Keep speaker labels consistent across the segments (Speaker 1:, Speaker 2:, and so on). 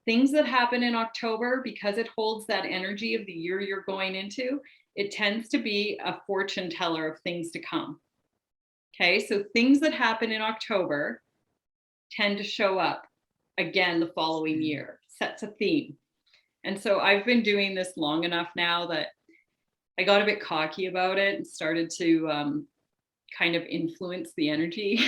Speaker 1: things that happen in October, because it holds that energy of the year you're going into, it tends to be a fortune teller of things to come. Okay, so things that happen in October tend to show up again the following year, sets a theme. And so I've been doing this long enough now that I got a bit cocky about it and started to kind of influence the energy.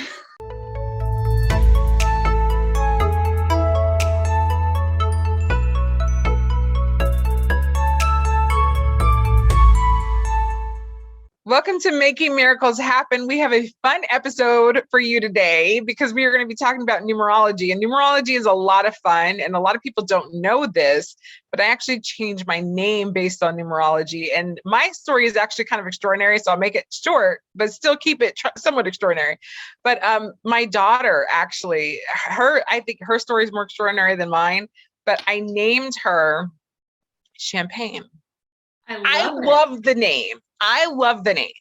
Speaker 2: Welcome to Making Miracles Happen. We have a fun episode for you today because we are going to be talking about numerology. And numerology is a lot of fun, and a lot of people don't know this, but I actually changed my name based on numerology. And my story is actually kind of extraordinary, so I'll make it short, but still keep it somewhat extraordinary. But my daughter, actually, I think her story is more extraordinary than but I named her Champagne. I love the name. I love the name.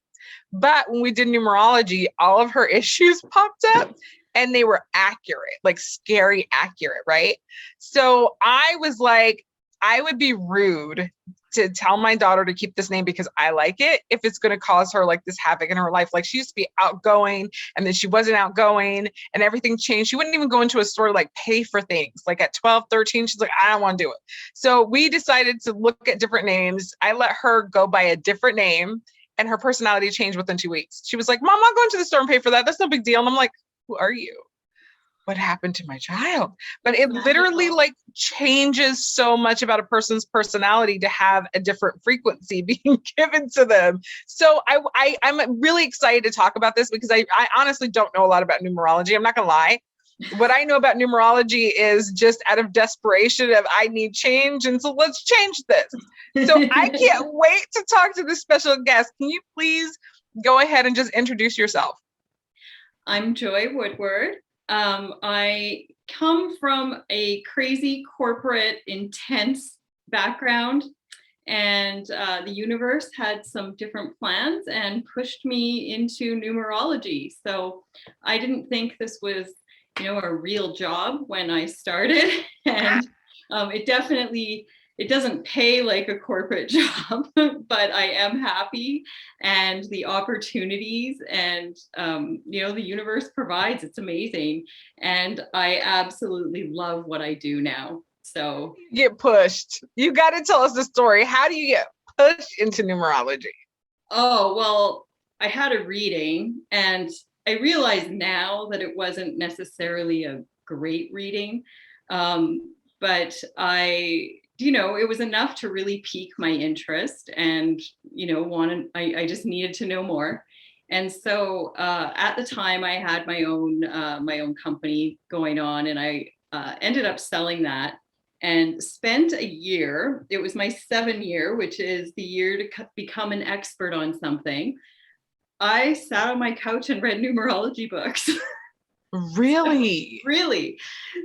Speaker 2: But when we did numerology, all of her issues popped up and they were accurate, like scary accurate, right? So I was like, I would be rude to tell my daughter to keep this name because I like it if it's going to cause her like this havoc in her life. Like she used to be outgoing and then she wasn't outgoing and everything changed. She wouldn't even go into a store to like pay for things. Like at 12, 13, she's like, I don't want to do it. So we decided to look at different names. I let her go by a different name and her personality changed within 2 weeks. She was like, Mom, I'll go into the store and pay for that. That's no big deal. And I'm like, who are you? What happened to my child? But it literally like changes so much about a person's personality to have a different frequency being given to them. So I'm really excited to talk about this because I honestly don't know a lot about numerology. I'm not gonna lie. What I know about numerology is just out of desperation of I need change. And so let's change this. So I can't wait to talk to this special guest. Can you please go ahead and just introduce yourself?
Speaker 1: I'm Joy Woodward. I come from a crazy corporate, intense background, and the universe had some different plans and pushed me into numerology. So I didn't think this was, a real job when I started, and it doesn't pay like a corporate job, but I am happy, and the opportunities and, the universe provides, it's amazing. And I absolutely love what I do now. So
Speaker 2: get pushed. You got to tell us the story. How do you get pushed into numerology?
Speaker 1: Oh, well, I had a reading and I realize now that it wasn't necessarily a great reading. But it was enough to really pique my interest and, I just needed to know more. And so at the time I had my own company going on, and I ended up selling that and spent a year. It was my 7th year, which is the year to become an expert on something. I sat on my couch and read numerology books.
Speaker 2: Really?
Speaker 1: Really.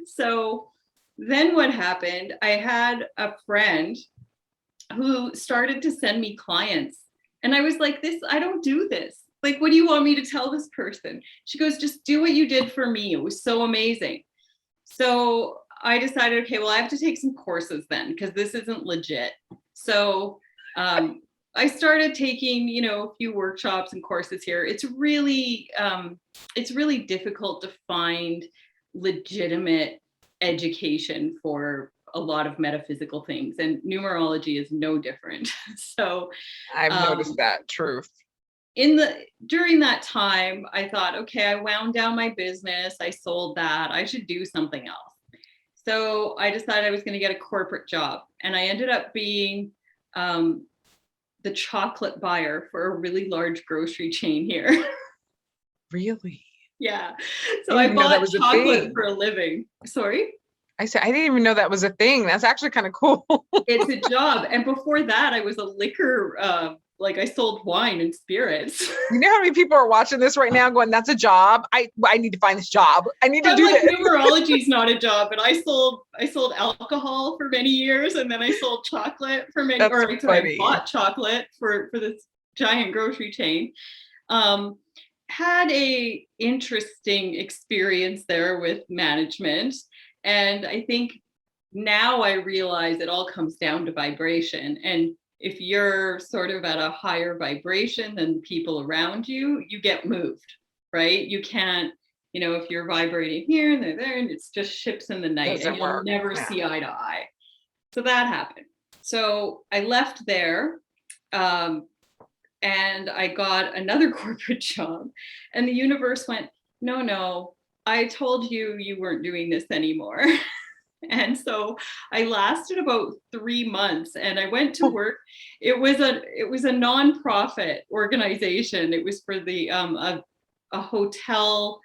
Speaker 1: So then what happened, I had a friend who started to send me clients. And I was like, I don't do this. Like, what do you want me to tell this person? She goes, just do what you did for me. It was so amazing. So I decided, okay, well, I have to take some courses then, because this isn't legit. So I started taking, a few workshops and courses here. It's really difficult to find legitimate education for a lot of metaphysical things, and numerology is no different. So
Speaker 2: I've noticed that. Truth.
Speaker 1: During that time, I thought, okay, I wound down my business. I sold that. I should do something else. So I decided I was going to get a corporate job, and I ended up being the chocolate buyer for a really large grocery chain here.
Speaker 2: Really?
Speaker 1: Yeah. So I bought chocolate for a living. Sorry?
Speaker 2: I didn't even know that was a thing. That's actually kind of cool.
Speaker 1: It's a job. And before that, I was a liquor, I sold wine and spirits.
Speaker 2: You know how many people are watching this right now going, that's a job? I need to find this job. I need to do this.
Speaker 1: Numerology is not a job, but I sold alcohol for many years, and then I sold chocolate for many, I bought chocolate for this giant grocery chain. Had a interesting experience there with management. And I think now I realize it all comes down to vibration. And if you're sort of at a higher vibration than people around you, you get moved, right? You can't, if you're vibrating here and they're there, and it's just ships in the night,
Speaker 2: Doesn't
Speaker 1: and you'll
Speaker 2: work.
Speaker 1: never
Speaker 2: Yeah.
Speaker 1: see eye to eye. So that happened. So I left there, and I got another corporate job, and the universe went, no, I told you you weren't doing this anymore. And so I lasted about 3 months, and I went to work. It was a nonprofit organization. It was for the a hotel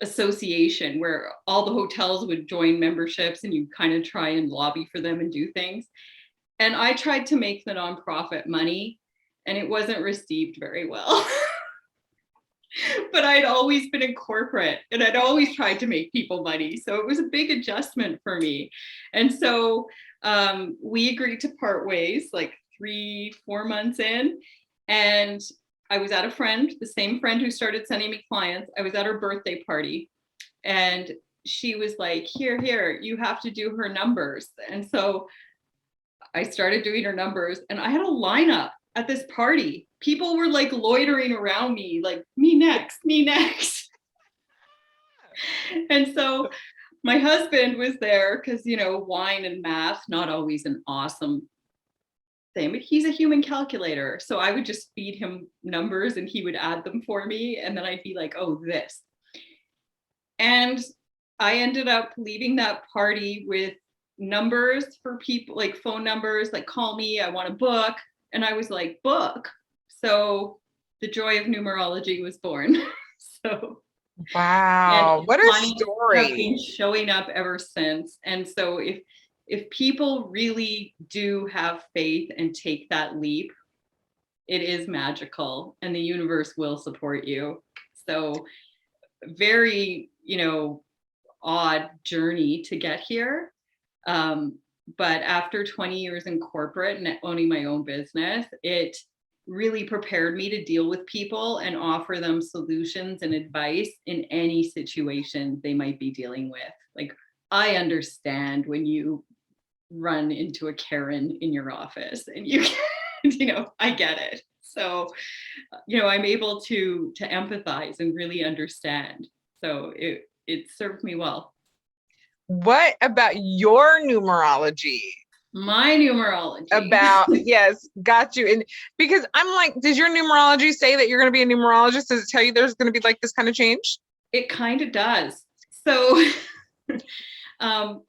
Speaker 1: association where all the hotels would join memberships, and you kind of try and lobby for them and do things. And I tried to make the nonprofit money, and it wasn't received very well. But I'd always been in corporate, and I'd always tried to make people money. So it was a big adjustment for me. And so we agreed to part ways like 3-4 months in. And I was at the same friend who started sending me clients. I was at her birthday party, and she was like, here, you have to do her numbers. And so I started doing her numbers, and I had a lineup at this party. People were like loitering around me, like, me next. And so my husband was there because, wine and math, not always an awesome thing, but he's a human calculator. So I would just feed him numbers and he would add them for me. And then I'd be like, oh, this. And I ended up leaving that party with numbers for people, like phone numbers, like, call me, I want a book. And I was like, book. So the joy of numerology was born. So
Speaker 2: wow, what a
Speaker 1: have
Speaker 2: story.
Speaker 1: been showing up ever since. And so if people really do have faith and take that leap, it is magical, and the universe will support you. So very, odd journey to get here. But after 20 years in corporate and owning my own business, it really prepared me to deal with people and offer them solutions and advice in any situation they might be dealing with. Like, I understand when you run into a Karen in your office, and I get it. So, I'm able to empathize and really understand. So it served me well.
Speaker 2: What about your numerology?
Speaker 1: My numerology.
Speaker 2: Yes, got you. And because I'm like, does your numerology say that you're going to be a numerologist? Does it tell you there's going to be like this kind of change?
Speaker 1: It kind of does. So a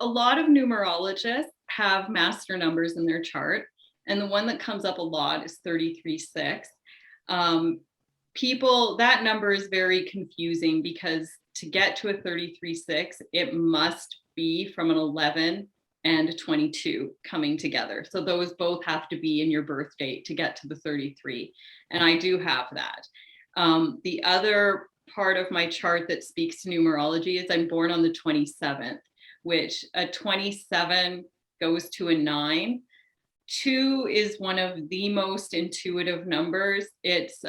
Speaker 1: lot of numerologists have master numbers in their chart. And the one that comes up a lot is 33-6. That number is very confusing because to get to a 33-6, it must be from an 11 and a 22 coming together. So those both have to be in your birth date to get to the 33. And I do have that. The other part of my chart that speaks to numerology is I'm born on the 27th, which a 27 goes to a 9. 2 is one of the most intuitive numbers. It's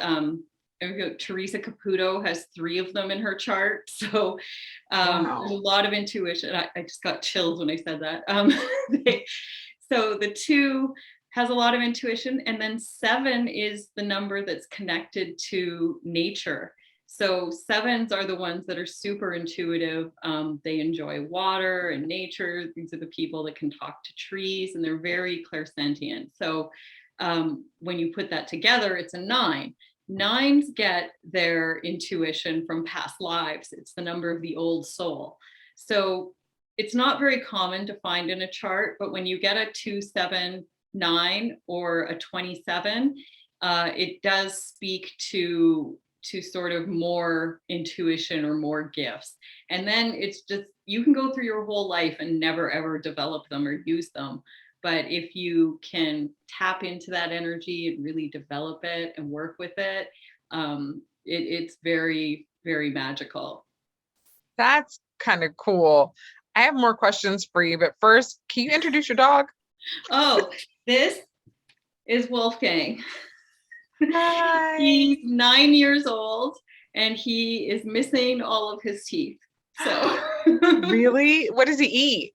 Speaker 1: Teresa Caputo has 3 of them in her chart. So
Speaker 2: Wow.
Speaker 1: there's a lot of intuition. I just got chills when I said that. So the 2 has a lot of intuition. And then 7 is the number that's connected to nature. So 7s are the ones that are super intuitive. They enjoy water and nature. These are the people that can talk to trees, and they're very clairsentient. So when you put that together, it's a 9. 9s get their intuition from past lives. It's the number of the old soul. So it's not very common to find in a chart, but when you get a 2-7-9 or a 27, it does speak to sort of more intuition or more gifts. And then it's just, you can go through your whole life and never ever develop them or use them. But if you can tap into that energy and really develop it and work with it, it's very, very magical.
Speaker 2: That's kind of cool. I have more questions for you, but first, can you introduce your dog?
Speaker 1: Oh, this is Wolfgang.
Speaker 2: Hi.
Speaker 1: He's 9 years old, and he is missing all of his teeth. So
Speaker 2: Really? What does he eat?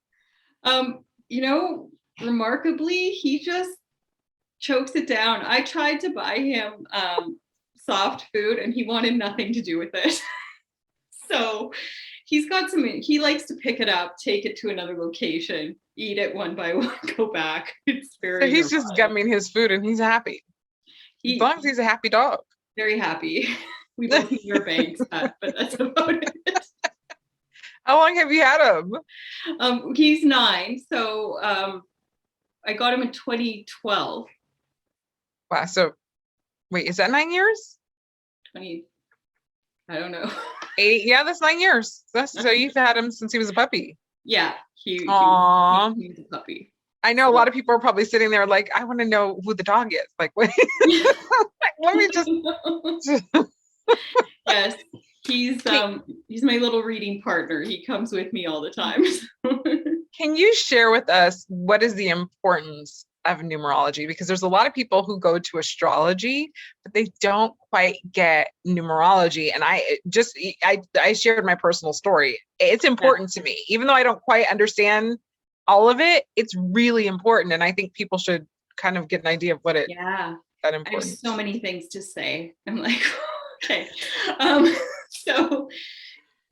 Speaker 1: you know, remarkably, he just chokes it down. I tried to buy him soft food and he wanted nothing to do with it. So he's got some, he likes to pick it up, take it to another location, eat it one by one, go back. It's
Speaker 2: So
Speaker 1: very
Speaker 2: he's just
Speaker 1: neurotic.
Speaker 2: gumming his food and he's happy. As long as he's a happy dog.
Speaker 1: Very happy. We both need our banks cut, but that's about it.
Speaker 2: How long have you had him?
Speaker 1: He's 9, so I got him in 2012.
Speaker 2: Wow. So wait, is that 9 years?
Speaker 1: 20, I don't know.
Speaker 2: 8? Yeah, that's 9 years. So you've had him since he was a puppy.
Speaker 1: Yeah, he
Speaker 2: Aww.
Speaker 1: was a puppy.
Speaker 2: I know a lot of people are probably sitting there like, I want to know who the dog is. Like, wait, let me just.
Speaker 1: Yes, he's my little reading partner. He comes with me all the time.
Speaker 2: Can you share with us what is the importance of numerology? Because there's a lot of people who go to astrology, but they don't quite get numerology. And I shared my personal story. It's important to me, even though I don't quite understand all of it. It's really important, and I think people should kind of get an idea of what it.
Speaker 1: Yeah,
Speaker 2: that important.
Speaker 1: I have so many things to say. I'm like, okay. So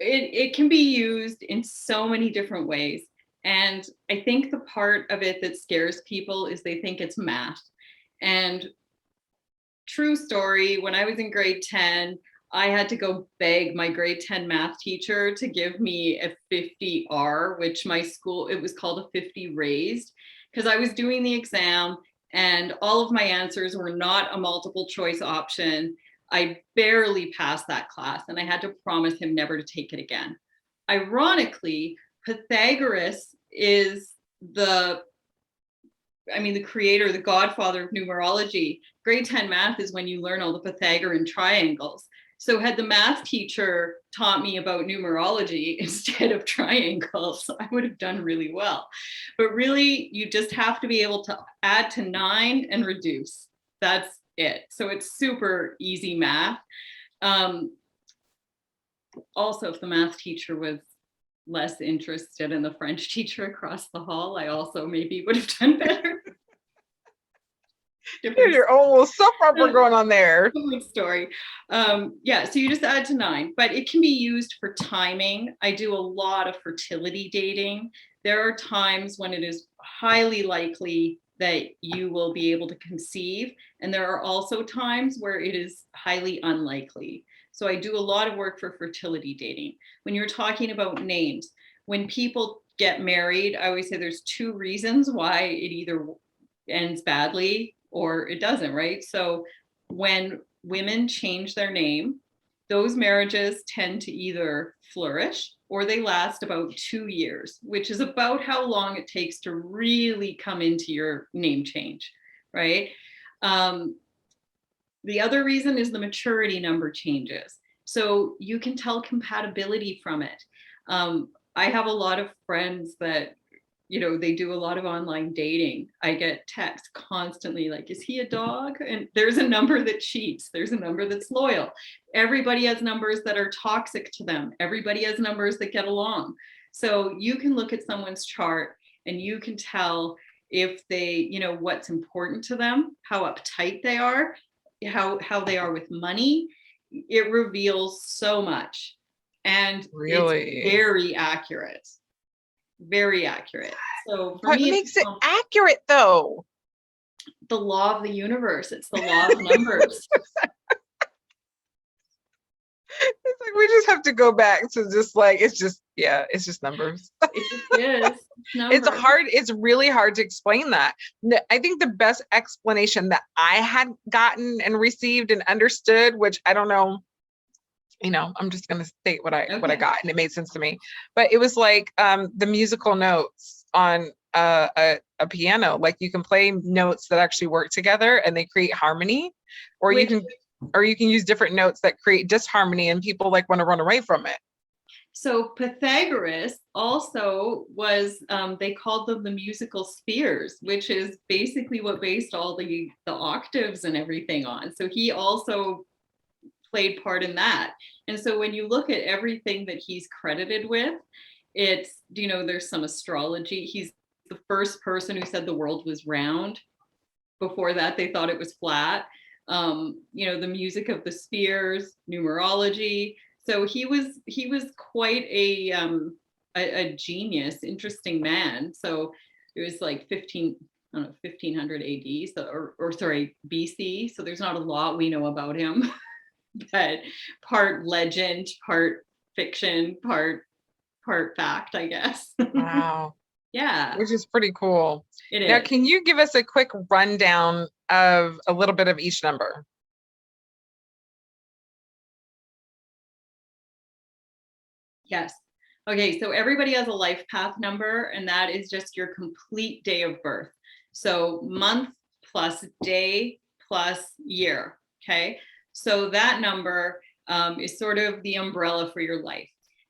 Speaker 1: it can be used in so many different ways. And I think the part of it that scares people is they think it's math. And true story, when I was in grade 10, I had to go beg my grade 10 math teacher to give me a 50R, which my school, it was called a 50 raised, because I was doing the exam and all of my answers were not a multiple choice option. I barely passed that class and I had to promise him never to take it again. Ironically, Pythagoras is the creator, the godfather of numerology. Grade 10 math is when you learn all the Pythagorean triangles. So had the math teacher taught me about numerology instead of triangles, I would have done really well. But really, you just have to be able to add to 9 and reduce. That's it. So it's super easy math. Also, if the math teacher was less interested in the French teacher across the hall, I also maybe would have done better.
Speaker 2: Your own little soap opera going on there.
Speaker 1: Story. Yeah, so you just add to 9, but it can be used for timing. I do a lot of fertility dating. There are times when it is highly likely that you will be able to conceive, and there are also times where it is highly unlikely. So I do a lot of work for fertility dating. When you're talking about names, when people get married, I always say there's 2 reasons why it either ends badly or it doesn't, right? So when women change their name, those marriages tend to either flourish or they last about 2 years, which is about how long it takes to really come into your name change, right? The other reason is the maturity number changes. So you can tell compatibility from it. I have a lot of friends that, they do a lot of online dating. I get texts constantly like, is he a dog? And there's a number that cheats. There's a number that's loyal. Everybody has numbers that are toxic to them. Everybody has numbers that get along. So you can look at someone's chart and you can tell if they, what's important to them, how uptight they are, how they are with money. It reveals so much. And
Speaker 2: really,
Speaker 1: it's very accurate. Very accurate. So for
Speaker 2: what
Speaker 1: me,
Speaker 2: makes it accurate though?
Speaker 1: The law of the universe. It's the law of numbers.
Speaker 2: It's like we just have to go back to just like it's just numbers.
Speaker 1: It just is.
Speaker 2: It's really hard to explain that. I think the best explanation that I had gotten and received and understood, which I don't know, I'm just going to state what I got, and it made sense to me. But it was like the musical notes on a piano. Like you can play notes that actually work together and they create harmony, or you can use different notes that create disharmony, and people like want to run away from it.
Speaker 1: So Pythagoras also was, they called them the musical spheres, which is basically what based all the octaves and everything on. So he also played part in that. And so when you look at everything that he's credited with, it's, you know, there's some astrology. He's the first person who said the world was round. Before that, they thought it was flat. You know, the music of the spheres, numerology. So he was quite a genius, interesting man. So it was like 1500 AD, so, or sorry, BC. So there's not a lot we know about him, but part legend, part fiction, part fact, I guess.
Speaker 2: Wow.
Speaker 1: Yeah,
Speaker 2: Which is pretty cool.
Speaker 1: it is.
Speaker 2: Now, can you give us a quick rundown of a little bit of each number?
Speaker 1: Yes. Okay, so everybody has a life path number, and that is just your complete day of birth. So month plus day plus year. Okay, so that number is sort of the umbrella for your life.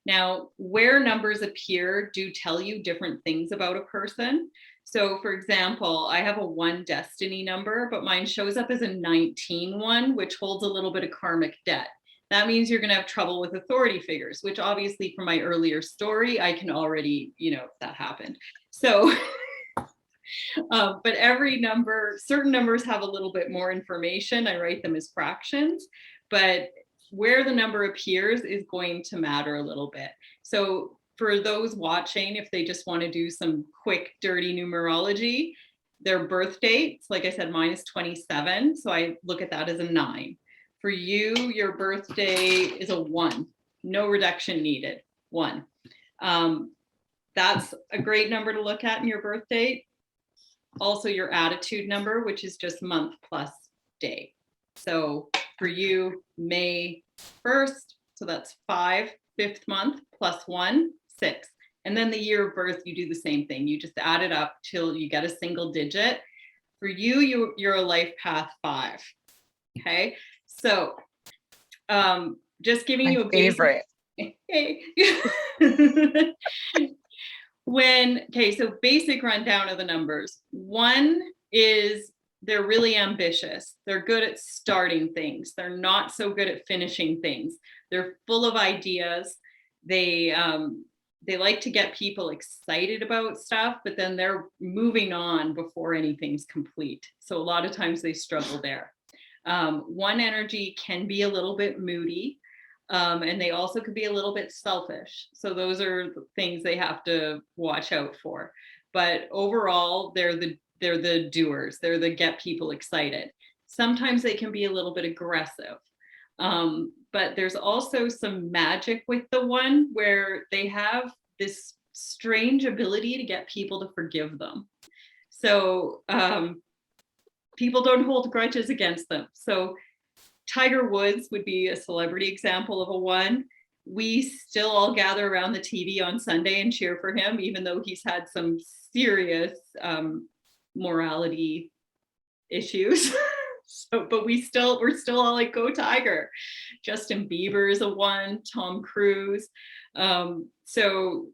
Speaker 1: Now, where numbers appear do tell you different things about a person. So, for example, I have a 1 destiny number, but mine shows up as a 19 one, which holds a little bit of karmic debt. That means you're going to have trouble with authority figures, which obviously from my earlier story, I can already, you know, that happened. So, but every number, certain numbers have a little bit more information. I write them as fractions, but where the number appears is going to matter a little bit. So for those watching, if they just want to do some quick, dirty numerology, their birth dates, like I said, mine is 27. So I look at that as a 9. For you, your birthday is a 1. No reduction needed. 1. That's a great number to look at in your birth date. Also your attitude number, which is just month plus day. So for you, May 1st, so that's 5, 5th month plus 1, 6. And then the year of birth, you do the same thing. You just add it up till you get a single digit. For you, you're a life path 5. Okay, so just giving you a
Speaker 2: favorite.
Speaker 1: Okay. So basic rundown of the numbers. 1 is they're really ambitious. They're good at starting things. They're not so good at finishing things. They're full of ideas. They like to get people excited about stuff, but then they're moving on before anything's complete. So a lot of times they struggle there. 1 energy can be a little bit moody, and they also could be a little bit selfish. So those are the things they have to watch out for. But overall, they're the doers. They're the get people excited. Sometimes they can be a little bit aggressive. But there's also some magic with the 1 where they have this strange ability to get people to forgive them. So people don't hold grudges against them. So Tiger Woods would be a celebrity example of a 1. We still all gather around the TV on Sunday and cheer for him, even though he's had some serious morality issues. But we're still all like, go Tiger. Justin Bieber is a 1, Tom Cruise. So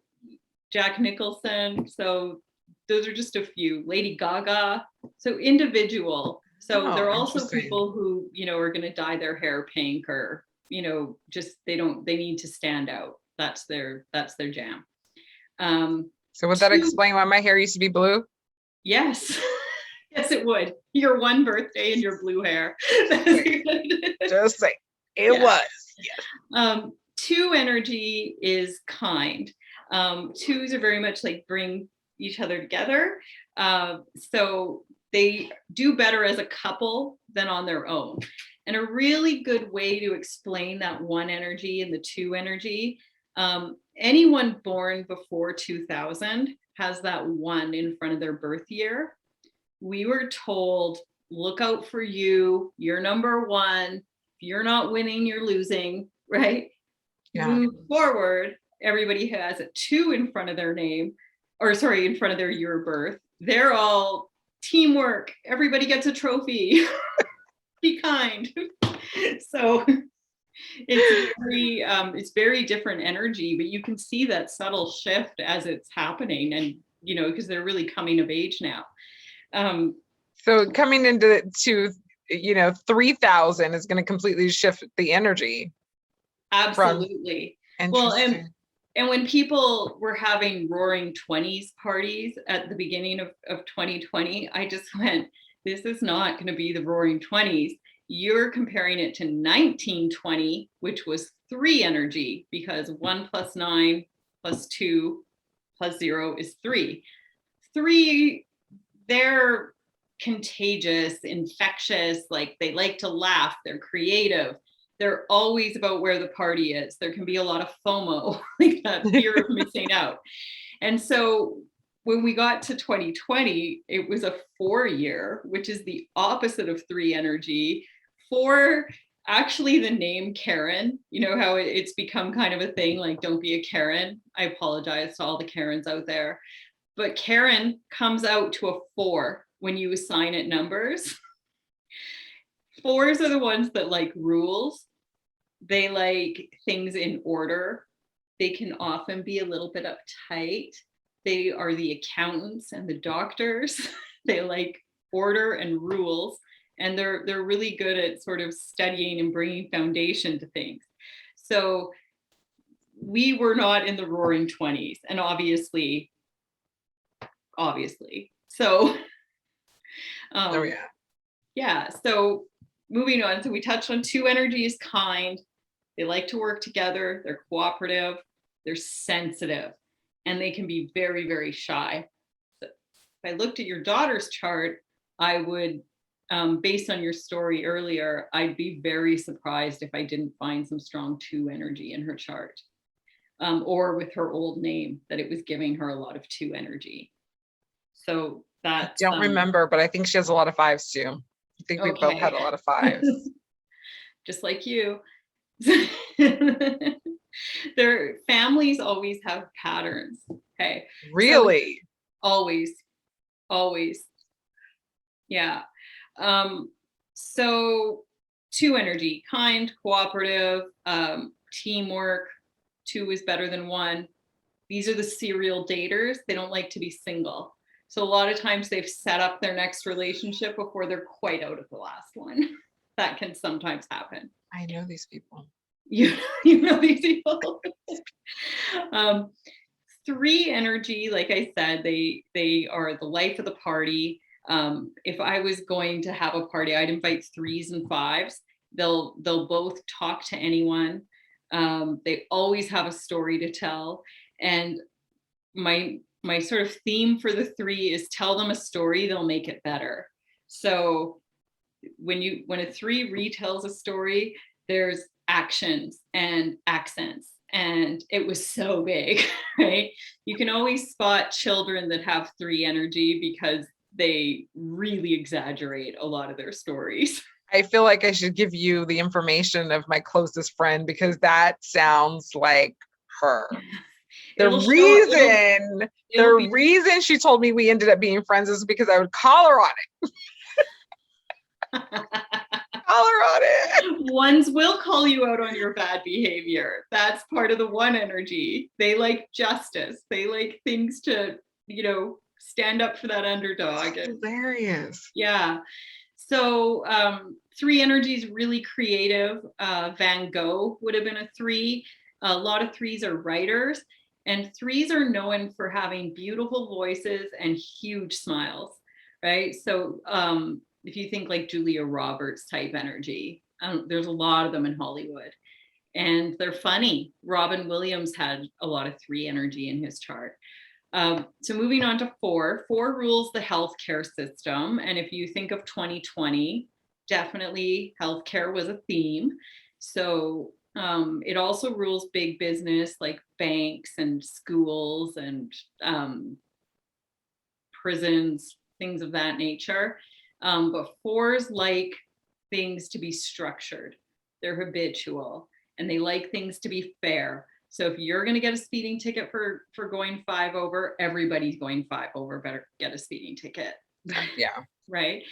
Speaker 1: Jack Nicholson. So those are just a few. Lady Gaga. So individual. So there are also people who, you know, are going to dye their hair pink, or, you know, just they need to stand out. That's their jam.
Speaker 2: So would that explain why my hair used to be blue?
Speaker 1: Yes. Yes, it would. Your 1 birthday and your blue hair.
Speaker 2: Just say it was.
Speaker 1: Yes. 2 energy is kind. 2s are very much like bring each other together. So they do better as a couple than on their own. And a really good way to explain that 1 energy and the 2 energy, anyone born before 2000 has that 1 in front of their birth year. We were told, look out for you. You're number 1. If you're not winning, you're losing, right? Yeah. Move forward. Everybody has a 2 in front of their name, or sorry, in front of their year of birth. They're all teamwork. Everybody gets a trophy. Be kind. So it's very different energy, but you can see that subtle shift as it's happening, and you know, because they're really coming of age now.
Speaker 2: So coming into 3,000 is going to completely shift the energy.
Speaker 1: Absolutely. Well,
Speaker 2: Interesting.
Speaker 1: and when people were having roaring 20s parties at the beginning of 2020, I just went, this is not going to be the roaring 20s. You're comparing it to 1920, which was 3 energy, because 1 + 9 + 2 + 0 is 3. 3, they're contagious, infectious, like they like to laugh, they're creative. They're always about where the party is. There can be a lot of FOMO, like that fear of missing out. And so when we got to 2020, it was a 4 year, which is the opposite of 3 energy. 4, actually the name Karen, you know how it's become kind of a thing, like don't be a Karen. I apologize to all the Karens out there. But Karen comes out to a 4 when you assign it numbers. 4s are the ones that like rules. They like things in order. They can often be a little bit uptight. They are the accountants and the doctors. They like order and rules, and they're really good at sort of studying and bringing foundation to things. So we were not in the roaring 20s, and obviously. So
Speaker 2: Oh yeah.
Speaker 1: yeah, so moving on. So we touched on 2 energies: kind. They like to work together. They're cooperative. They're sensitive, and they can be very, very shy. So if I looked at your daughter's chart, I would, based on your story earlier, I'd be very surprised if I didn't find some strong 2 energy in her chart, or with her old name, that it was giving her a lot of 2 energy. So that's,
Speaker 2: I don't remember, but I think she has a lot of 5s too. I think we both had a lot of 5s.
Speaker 1: Just like you. Their families always have patterns. Okay.
Speaker 2: Really?
Speaker 1: So, always. Yeah. So 2 energy: kind, cooperative, teamwork. 2 is better than 1. These are the serial daters. They don't like to be single. So a lot of times they've set up their next relationship before they're quite out of the last one. That can sometimes happen.
Speaker 2: I know these people.
Speaker 1: You know these people. 3 energy, like I said, they are the life of the party. If I was going to have a party, I'd invite 3s and 5s. They'll both talk to anyone. They always have a story to tell. And my sort of theme for the 3 is tell them a story, they'll make it better. So when a 3 retells a story, there's actions and accents, and it was so big, right? You can always spot children that have 3 energy because they really exaggerate a lot of their stories.
Speaker 2: I feel like I should give you the information of my closest friend, because that sounds like her. The reason she told me we ended up being friends is because I would call her on it.
Speaker 1: Ones will call you out on your bad behavior. That's part of the 1 energy. They like justice. They like things to, stand up for that underdog.
Speaker 2: That's hilarious.
Speaker 1: Yeah. So 3 energy is really creative. Van Gogh would have been a 3. A lot of 3s are writers, and 3s are known for having beautiful voices and huge smiles, right? So if you think like Julia Roberts type energy, there's a lot of them in Hollywood, and they're funny. Robin Williams had a lot of 3 energy in his chart. So moving on to 4 rules the healthcare system. And if you think of 2020, definitely healthcare was a theme. So it also rules big business like banks and schools and prisons, things of that nature. But 4s like things to be structured. They're habitual, and they like things to be fair. So if you're going to get a speeding ticket for going 5 over, everybody's going 5 over better get a speeding ticket.
Speaker 2: Yeah.
Speaker 1: Right.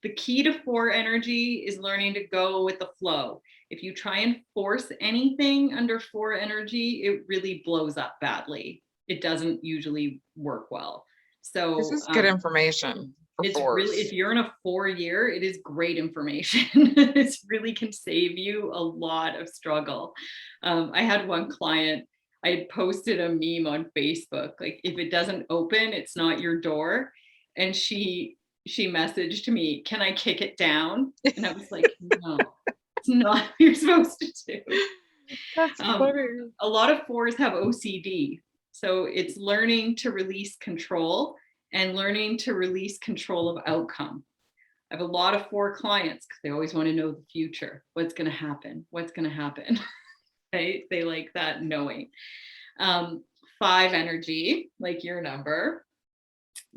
Speaker 1: The key to 4 energy is learning to go with the flow. If you try and force anything under 4 energy, it really blows up badly. It doesn't usually work well. So
Speaker 2: This is good information for
Speaker 1: it's
Speaker 2: fours.
Speaker 1: really, if you're in a 4-year, it is great information. It really can save you a lot of struggle. I had one client, I had posted a meme on Facebook, like, if it doesn't open, it's not your door. And she messaged me, can I kick it down? And I was like, no, it's not what you're supposed to do.
Speaker 2: That's funny.
Speaker 1: A lot of 4s have OCD. So it's learning to release control and learning to release control of outcome. I have a lot of 4 clients because they always want to know the future. What's going to happen? What's going to happen? Right? They like that knowing. 5 energy, like your number.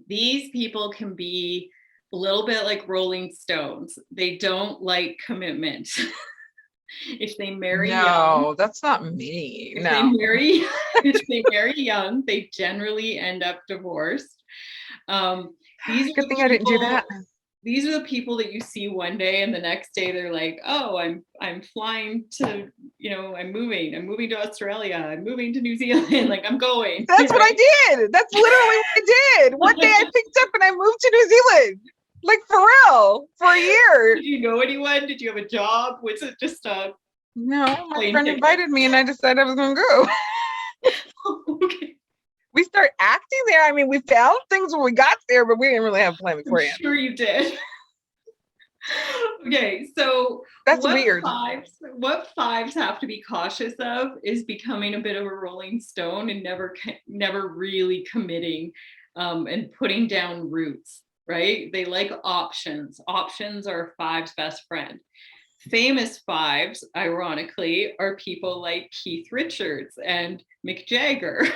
Speaker 1: These people can be a little bit like rolling stones. They don't like commitment. If they marry young,
Speaker 2: that's not me.
Speaker 1: If they marry young, they generally end up divorced. These
Speaker 2: Good thing I didn't do that.
Speaker 1: These are the people that you see one day and the next day they're like, oh, I'm flying to, I'm moving to Australia, I'm moving to New Zealand, like I'm going.
Speaker 2: That's what I did. That's literally what I did. One day I picked up and I moved to New Zealand. Like for real, for a year.
Speaker 1: Did you know anyone? Did you have a job? Was it just
Speaker 2: no, my friend invited me and I decided I was gonna go.
Speaker 1: Okay.
Speaker 2: We start acting there. I mean, we found things when we got there, but we didn't really have a plan beforehand.
Speaker 1: I'm sure you did. Okay, so
Speaker 2: that's weird.
Speaker 1: What 5s have to be cautious of is becoming a bit of a rolling stone and never really committing and putting down roots, right? They like options. Options are 5's best friend. Famous 5s, ironically, are people like Keith Richards and Mick Jagger.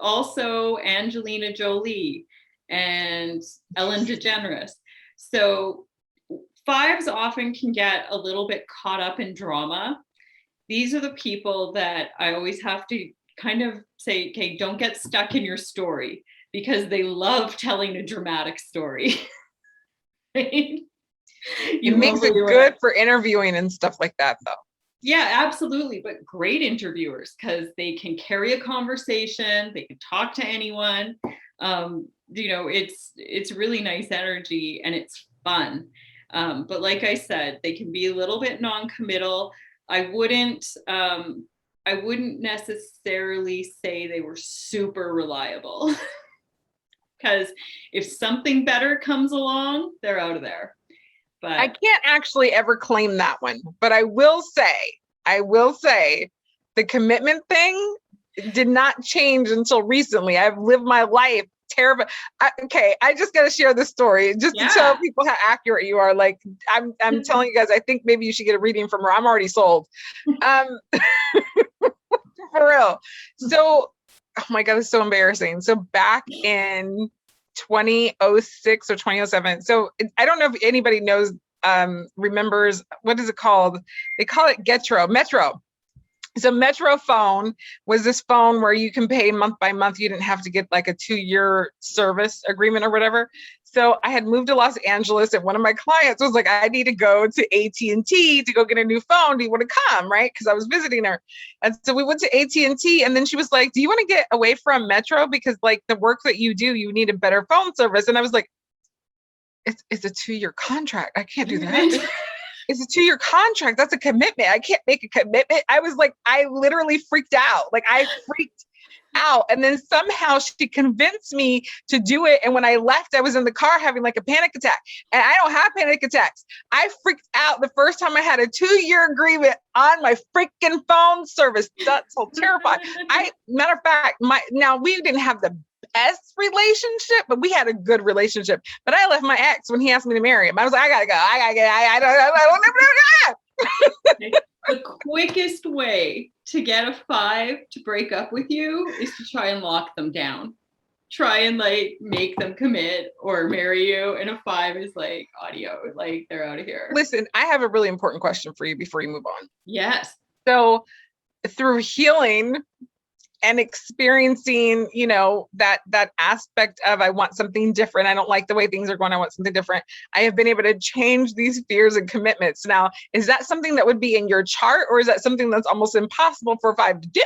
Speaker 1: Also Angelina Jolie and Ellen DeGeneres. So 5s often can get a little bit caught up in drama. These are the people that I always have to kind of say, okay, don't get stuck in your story, because they love telling a dramatic story. Right?
Speaker 2: It makes it good for interviewing and stuff like that, though.
Speaker 1: Yeah, absolutely. But great interviewers, because they can carry a conversation. They can talk to anyone. It's really nice energy and it's fun. But like I said, they can be a little bit non-committal. I wouldn't necessarily say they were super reliable, because if something better comes along, they're out of there. But
Speaker 2: I can't actually ever claim that one, but I will say the commitment thing did not change until recently. I've lived my life terrible. I just got to share this story just to tell people how accurate you are. Like I'm telling you guys, I think maybe you should get a reading from her. I'm already sold. For real. So, oh my God, it's so embarrassing. So back in 2006 or 2007. So I don't know if anybody knows, remembers, what is it called? They call it Metro. So Metro phone was this phone where you can pay month by month. You didn't have to get like a 2-year service agreement or whatever. So I had moved to Los Angeles and one of my clients was like, I need to go to AT&T to go get a new phone. Do you want to come? Right? Because I was visiting her. And so we went to AT&T and then she was like, do you want to get away from Metro? Because like the work that you do, you need a better phone service. And I was like, it's a 2-year contract. I can't do that. It's a 2-year contract. That's a commitment. I can't make a commitment. I was like, I literally freaked out. Like I freaked out. And then somehow she convinced me to do it. And when I left, I was in the car having like a panic attack. And I don't have panic attacks. I freaked out the first time I had a 2-year agreement on my freaking phone service. That's so terrified. Matter of fact, now we didn't have the best relationship, but we had a good relationship. But I left my ex when he asked me to marry him. I was like, I gotta go. I don't know.
Speaker 1: The quickest way to get a 5 to break up with you is to try and lock them down. Try and like make them commit or marry you. And a 5 is like audio, like they're out of here.
Speaker 2: Listen, I have a really important question for you before you move on.
Speaker 1: Yes.
Speaker 2: So through healing and experiencing, that aspect of, I want something different. I don't like the way things are going. I want something different. I have been able to change these fears and commitments. Now, is that something that would be in your chart, or is that something that's almost impossible for a 5 to do?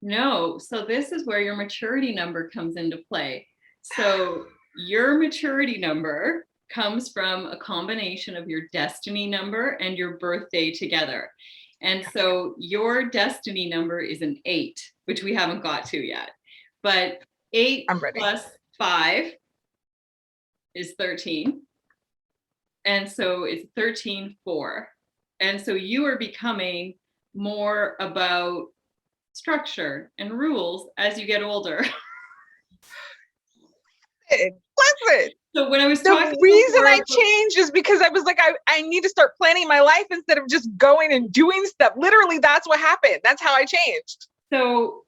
Speaker 1: No. So this is where your maturity number comes into play. So your maturity number comes from a combination of your destiny number and your birthday together. And so your destiny number is an 8, which we haven't got to yet. But 8
Speaker 2: I'm ready.
Speaker 1: plus 5 is 13. And so it's 13-4. And so you are becoming more about structure and rules as you get older.
Speaker 2: Listen,
Speaker 1: So when I was
Speaker 2: the
Speaker 1: talking
Speaker 2: reason
Speaker 1: before
Speaker 2: I
Speaker 1: about-
Speaker 2: changed is because I was like, I need to start planning my life instead of just going and doing stuff. Literally, that's what happened. That's how I changed.
Speaker 1: So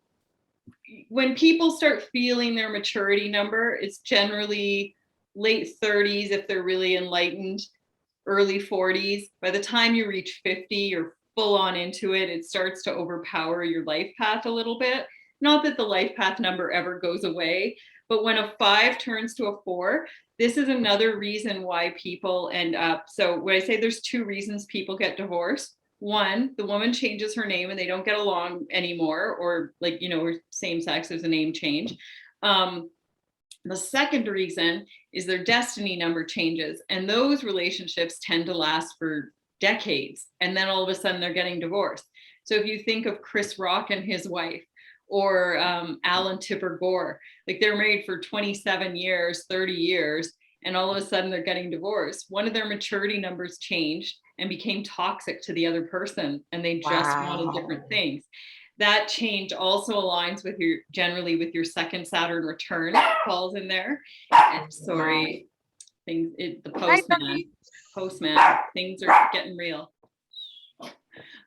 Speaker 1: when people start feeling their maturity number, it's generally late 30s if they're really enlightened, early 40s. By the time you reach 50, you're full on into it. It starts to overpower your life path a little bit. Not that the life path number ever goes away, but when a 5 turns to a 4, this is another reason why people end up. So when I say there's 2 reasons people get divorced, one, the woman changes her name and they don't get along anymore, or like, or same sex, there's a name change. The second reason is their destiny number changes, and those relationships tend to last for decades. And then all of a sudden they're getting divorced. So if you think of Chris Rock and his wife, or Alan Tipper Gore, like they're married for 27 years, 30 years, and all of a sudden they're getting divorced. One of their maturity numbers changed and became toxic to the other person, and they just wanted different things. That change also aligns with generally with your second Saturn return falls in there. And sorry, the postman, things are getting real.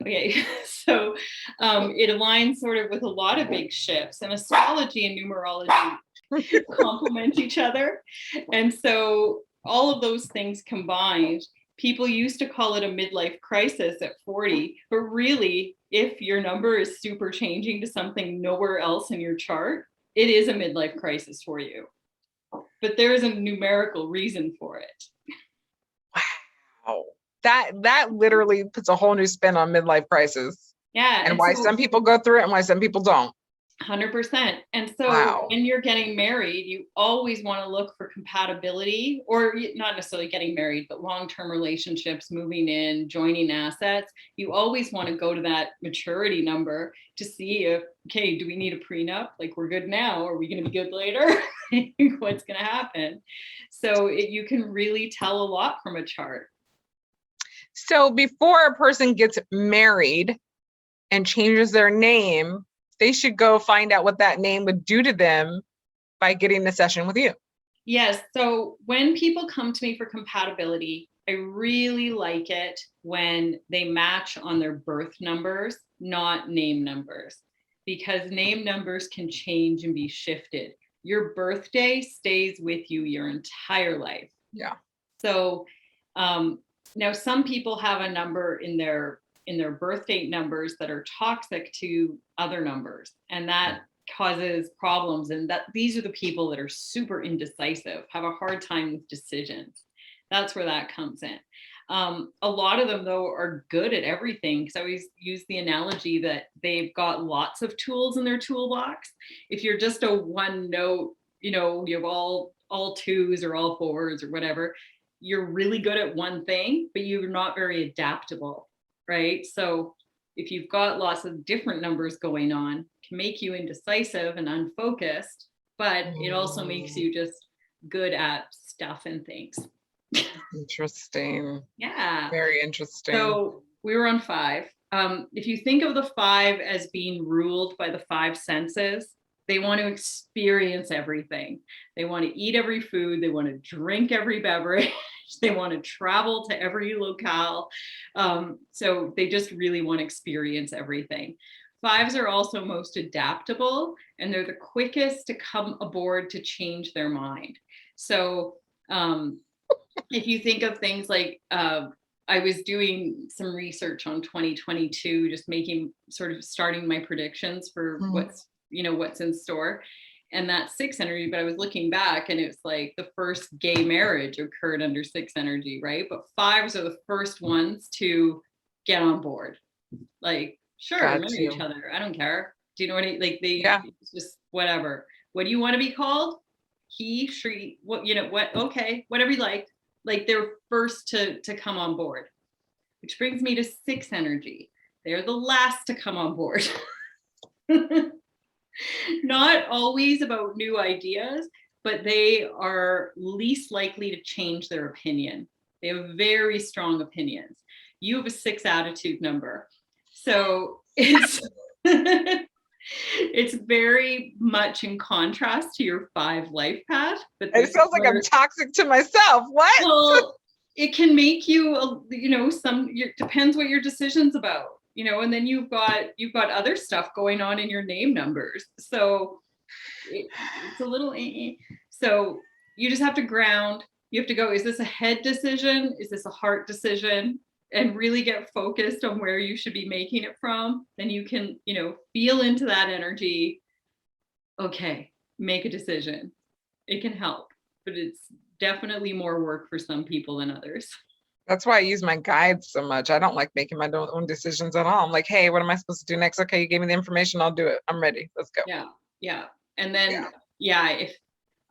Speaker 1: Okay, so it aligns sort of with a lot of big shifts, and astrology and numerology complement each other. And so all of those things combined, people used to call it a midlife crisis at 40, but really, if your number is super changing to something nowhere else in your chart, it is a midlife crisis for you. But there is a numerical reason for it.
Speaker 2: Wow. That literally puts a whole new spin on midlife crisis.
Speaker 1: Yeah.
Speaker 2: And why some people go through it and why some people don't.
Speaker 1: 100%. And so when you're getting married, you always want to look for compatibility, or not necessarily getting married, but long-term relationships, moving in, joining assets. You always want to go to that maturity number to see if, okay, do we need a prenup? Like, we're good now. Are we going to be good later? What's going to happen? So you can really tell a lot from a chart.
Speaker 2: So before a person gets married and changes their name, they should go find out what that name would do to them by getting a session with you.
Speaker 1: Yes. So when people come to me for compatibility, I really like it when they match on their birth numbers, not name numbers, because name numbers can change and be shifted. Your birthday stays with you your entire life.
Speaker 2: Yeah.
Speaker 1: So now some people have a number in their birth date numbers that are toxic to other numbers, and that causes problems. And that these are the people that are super indecisive, have a hard time with decisions. That's where that comes in. A lot of them, though, are good at everything. Because I always use the analogy that they've got lots of tools in their toolbox. If you're just a one note, you have all 2s or all 4s or whatever, you're really good at one thing, but you're not very adaptable, right? So if you've got lots of different numbers going on, it can make you indecisive and unfocused, but it also makes you just good at stuff and things.
Speaker 2: Interesting.
Speaker 1: Yeah.
Speaker 2: Very interesting.
Speaker 1: So we were on 5. If you think of the 5 as being ruled by the 5 senses, they want to experience everything. They want to eat every food. They want to drink every beverage. They want to travel to every locale. So they just really want to experience everything. 5s are also most adaptable, and they're the quickest to come aboard to change their mind. So if you think of things like, I was doing some research on 2022, just starting my predictions for what's in store. And that 6 energy, but I was looking back and it's like the first gay marriage occurred under 6 energy, right? But 5s are the first ones to get on board. Like, sure, marry each other. I don't care. Do you know what I like?
Speaker 2: Yeah.
Speaker 1: It's just whatever. What do you want to be called? He, she, what, you know, what, okay, whatever you like. Like they're first to come on board, which brings me to 6 energy. They're the last to come on board. Not always about new ideas, but they are least likely to change their opinion. They have very strong opinions. You have a 6 attitude number. So it's it's very much in contrast to your 5 life path. But
Speaker 2: It sounds like I'm toxic to myself. What?
Speaker 1: Well, it can make you, you know, depends what your decision's about, you know, and then you've got other stuff going on in your name numbers. So it's a little, so you just have to ground. You have to go, is this a head decision? Is this a heart decision? And really get focused on where you should be making it from. Then you can, you know, feel into that energy. Okay, make a decision. It can help, but it's definitely more work for some people than others.
Speaker 2: That's why I use my guides so much. I don't like making my own decisions at all. I'm like, hey, what am I supposed to do next? Okay, you gave me the information. I'll do it. I'm ready. Let's go.
Speaker 1: Yeah. Yeah. And then, if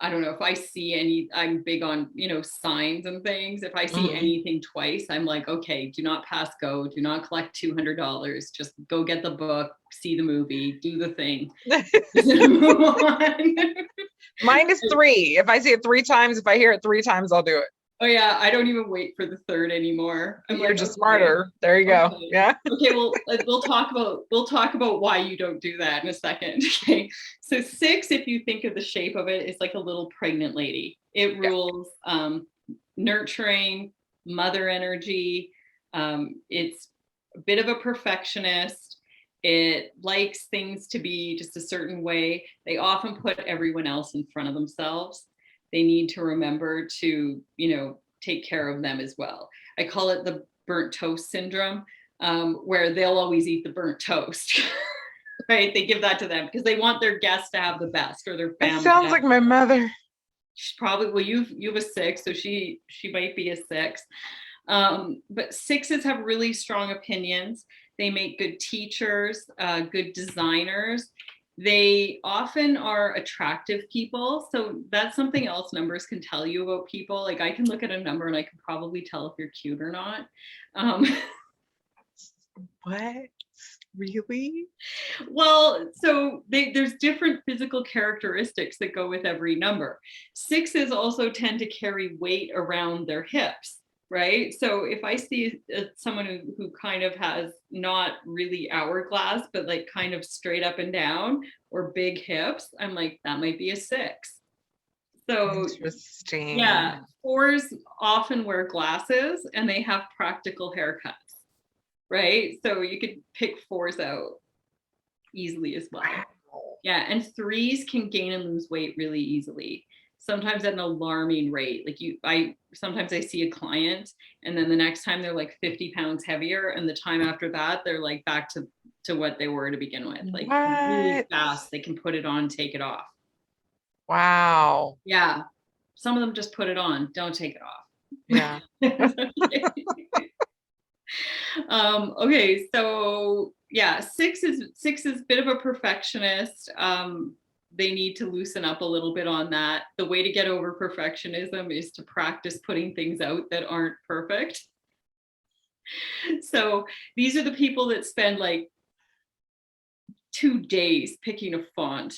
Speaker 1: I don't know, if I see I'm big on, you know, signs and things. If I see anything twice, I'm like, okay, do not pass go. Do not collect $200. Just go get the book, see the movie, do the thing. Move on.
Speaker 2: Mine is 3. If I see it 3 times, if I hear it 3 times, I'll do it.
Speaker 1: Oh yeah, I don't even wait for the 3rd anymore.
Speaker 2: You're just smarter. There you go.
Speaker 1: Okay.
Speaker 2: Yeah.
Speaker 1: Okay, well, we'll talk about why you don't do that in a second. Okay. So 6, if you think of the shape of it, is like a little pregnant lady. It rules nurturing, mother energy. It's a bit of a perfectionist. It likes things to be just a certain way. They often put everyone else in front of themselves. They need to remember to, you know, take care of them as well. I call it the burnt toast syndrome, where they'll always eat the burnt toast, right? They give that to them because they want their guests to have the best, or their family.
Speaker 2: It sounds like my mother.
Speaker 1: She's probably, well, you have a 6, so she might be a 6. But 6s have really strong opinions. They make good teachers, good designers. They often are attractive people. So that's something else numbers can tell you about people. Like I can look at a number and I can probably tell if you're cute or not.
Speaker 2: What? Really?
Speaker 1: Well, so there's different physical characteristics that go with every number. 6s also tend to carry weight around their hips. Right. So if I see someone who kind of has not really hourglass, but like kind of straight up and down or big hips, I'm like, that might be a 6. So
Speaker 2: interesting.
Speaker 1: Yeah. 4s often wear glasses and they have practical haircuts. Right. So you could pick 4s out easily as well. Wow. Yeah. And 3s can gain and lose weight really easily. Sometimes at an alarming rate. Like sometimes I see a client and then the next time they're like 50 pounds heavier, and the time after that they're like back to what they were to begin with. Like really fast, they can put it on, take it off.
Speaker 2: Wow.
Speaker 1: Yeah. Some of them just put it on, don't take it off.
Speaker 2: Yeah.
Speaker 1: Okay, so yeah, 6 is a bit of a perfectionist. They need to loosen up a little bit on that. The way to get over perfectionism is to practice putting things out that aren't perfect. So these are the people that spend like 2 days picking a font,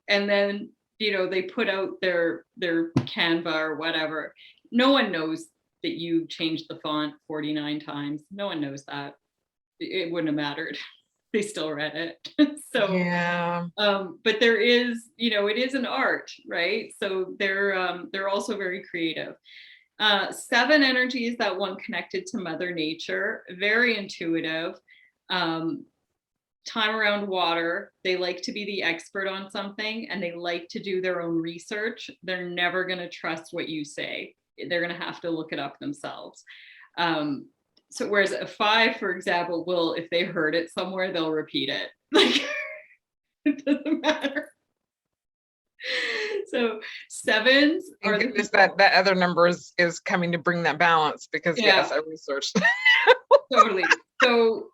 Speaker 1: and then, you know, they put out their Canva or whatever. No one knows that you changed the font 49 times. No one knows that. It wouldn't have mattered. They still read it. So
Speaker 2: yeah.
Speaker 1: But there is, you know, it is an art, right? So they're also very creative. 7 energy is that one connected to Mother Nature, very intuitive. Time around water. They like to be the expert on something and they like to do their own research. They're never going to trust what you say. They're going to have to look it up themselves. So whereas a 5, for example, will, if they heard it somewhere, they'll repeat it. Like it doesn't matter. So 7s are
Speaker 2: that other number is coming to bring that balance, because yes, I researched.
Speaker 1: Totally. So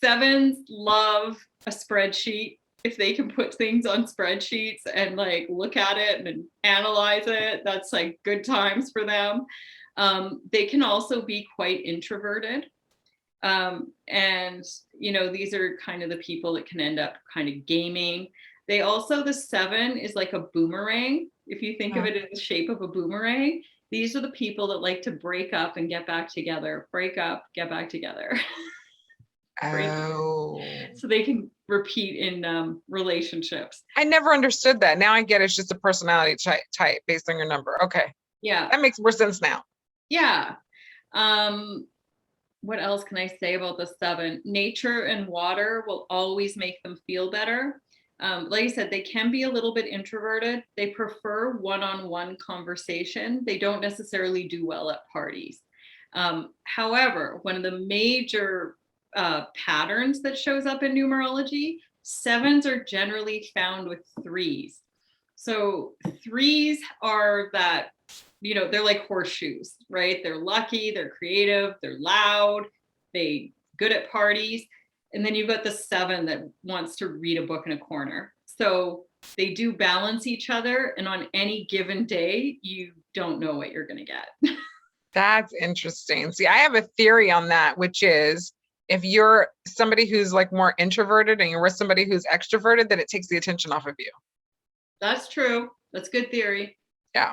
Speaker 1: 7s love a spreadsheet. if they can put things on spreadsheets and like look at it and analyze it, that's like good times for them. They can also be quite introverted. And, you know, these are kind of the people that can end up kind of gaming. They also, the 7 is like a boomerang. If you think of it in the shape of a boomerang, these are the people that like to break up and get back together, break up, get back together.
Speaker 2: Oh.
Speaker 1: So they can repeat in relationships.
Speaker 2: I never understood that. Now I get it's just a personality type based on your number. Okay.
Speaker 1: Yeah.
Speaker 2: That makes more sense now.
Speaker 1: Yeah. What else can I say about the 7? Nature and water will always make them feel better. Like I said, they can be a little bit introverted. They prefer one-on-one conversation. They don't necessarily do well at parties. However, one of the major patterns that shows up in numerology, 7s are generally found with 3s. So 3s are that, you know, they're like horseshoes, right? They're lucky, they're creative, they're loud, they good at parties. And then you've got the 7 that wants to read a book in a corner. So they do balance each other. And on any given day, you don't know what you're going to get.
Speaker 2: That's interesting. See, I have a theory on that, which is if you're somebody who's like more introverted and you're with somebody who's extroverted, then it takes the attention off of you.
Speaker 1: That's true. That's good theory.
Speaker 2: Yeah.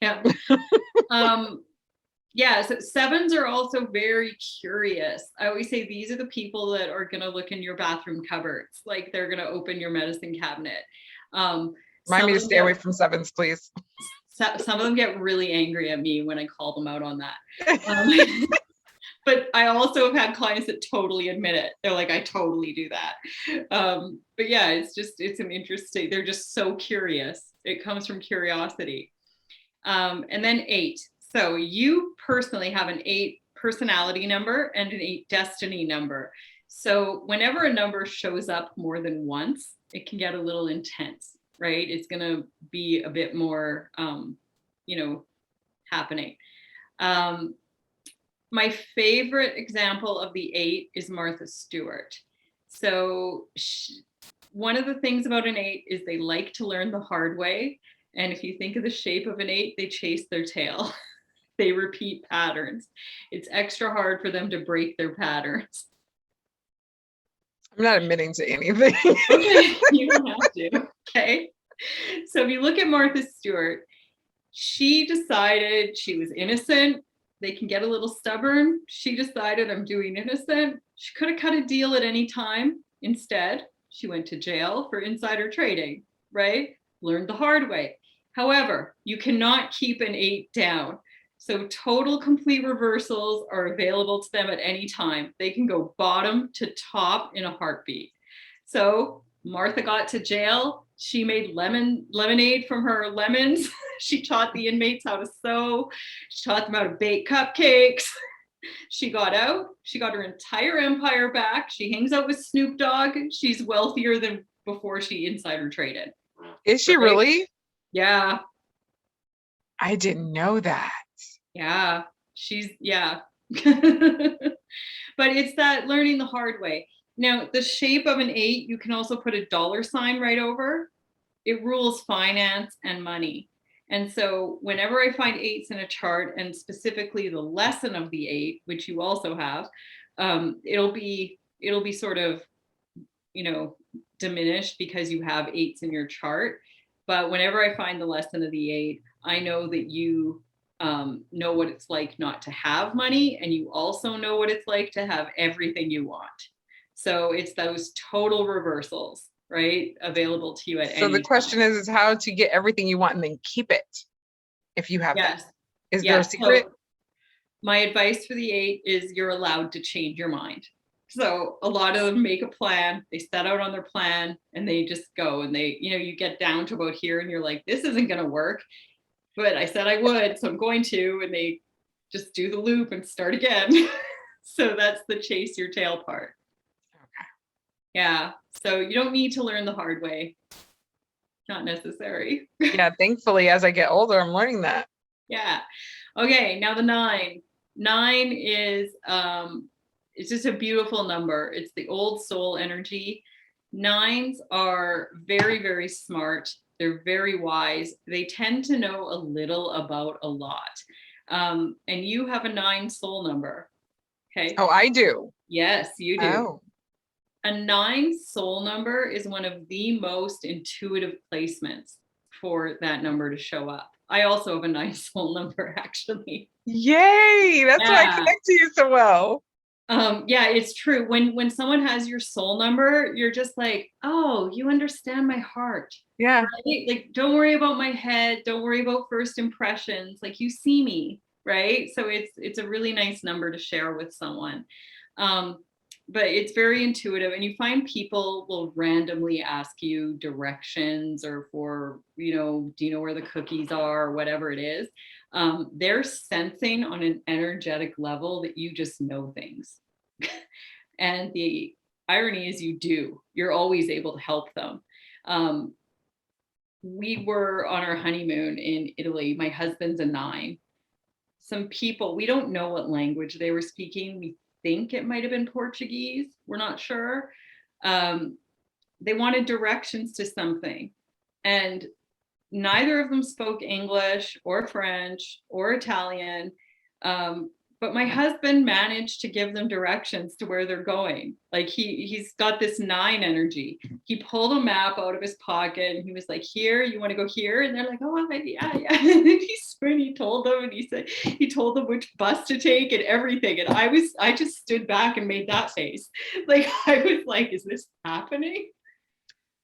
Speaker 1: Yeah. Yeah, so 7s are also very curious. I always say these are the people that are going to look in your bathroom cupboards, like they're going to open your medicine cabinet.
Speaker 2: Remind me to stay away from 7s, please.
Speaker 1: Some of them get really angry at me when I call them out on that. But I also have had clients that totally admit it. They're like, I totally do that. But yeah, it's an interesting, they're just so curious. It comes from curiosity. And then 8. So you personally have an 8 personality number and an 8 destiny number. So whenever a number shows up more than once, it can get a little intense, right? It's going to be a bit more, happening. My favorite example of the 8 is Martha Stewart. So one of the things about an 8 is they like to learn the hard way. And if you think of the shape of an 8, they chase their tail. They repeat patterns. It's extra hard for them to break their patterns.
Speaker 2: I'm not admitting to anything.
Speaker 1: Okay, you don't have to. Okay. So if you look at Martha Stewart, she decided she was innocent. They can get a little stubborn. She decided, I'm doing innocent. She could have cut a deal at any time. Instead, she went to jail for insider trading, right? Learned the hard way. However, you cannot keep an 8 down. So total complete reversals are available to them at any time. They can go bottom to top in a heartbeat. So Martha got to jail. She made lemonade from her lemons. She taught the inmates how to sew. She taught them how to bake cupcakes. She got out. She got her entire empire back. She hangs out with Snoop Dogg. She's wealthier than before she insider traded.
Speaker 2: Is she really?
Speaker 1: Yeah.
Speaker 2: I didn't know that.
Speaker 1: Yeah. Yeah. But it's that learning the hard way. Now, the shape of an 8, you can also put a $ right over. It rules finance and money. And so whenever I find 8s in a chart, and specifically the lesson of the 8, which you also have, it'll be sort of, diminished because you have 8s in your chart. But whenever I find the lesson of the 8, I know that you know what it's like not to have money, and you also know what it's like to have everything you want. So it's those total reversals, right, available to you at any time.
Speaker 2: So the question is how to get everything you want and then keep it if you have that. Is there a secret?
Speaker 1: So my advice for the 8 is you're allowed to change your mind. So a lot of them make a plan, they set out on their plan, and they just go, and they, you get down to about here and you're like, this isn't going to work, but I said I would, so I'm going to, and they just do the loop and start again. So that's the chase your tail part.
Speaker 2: Okay.
Speaker 1: Yeah. So you don't need to learn the hard way. Not necessary.
Speaker 2: Yeah. Thankfully, as I get older, I'm learning that.
Speaker 1: Yeah. Okay. Now the 9. 9 is, it's just a beautiful number. It's the old soul energy. Nines are very, very smart. They're very wise. They tend to know a little about a lot. And you have a 9 soul number. Okay.
Speaker 2: Oh, I do.
Speaker 1: Yes, you do.
Speaker 2: Oh,
Speaker 1: A 9 soul number is one of the most intuitive placements for that number to show up. I also have a 9 soul number, actually.
Speaker 2: yay. That's why I
Speaker 1: Yeah.
Speaker 2: connect to you so well.
Speaker 1: Yeah, it's true. When someone has your soul number, you're just like, oh, you understand my heart.
Speaker 2: Yeah.
Speaker 1: Right? Like, don't worry about my head. Don't worry about first impressions. Like, you see me, right? So it's a really nice number to share with someone. But it's very intuitive, and you find people will randomly ask you directions or for, do you know where the cookies are or whatever it is. They're sensing on an energetic level that you just know things. And the irony is you do. You're always able to help them. We were on our honeymoon in Italy. My husband's a 9. Some people, we don't know what language they were speaking. We think it might have been Portuguese. We're not sure. They wanted directions to something. And neither of them spoke English or French or Italian. But my husband managed to give them directions to where they're going. Like he's got this 9 energy. He pulled a map out of his pocket and he was like, here, you want to go here? And they're like, oh, yeah. And then he told them, and he told them which bus to take and everything. And I just stood back and made that face. Like, I was like, is this happening?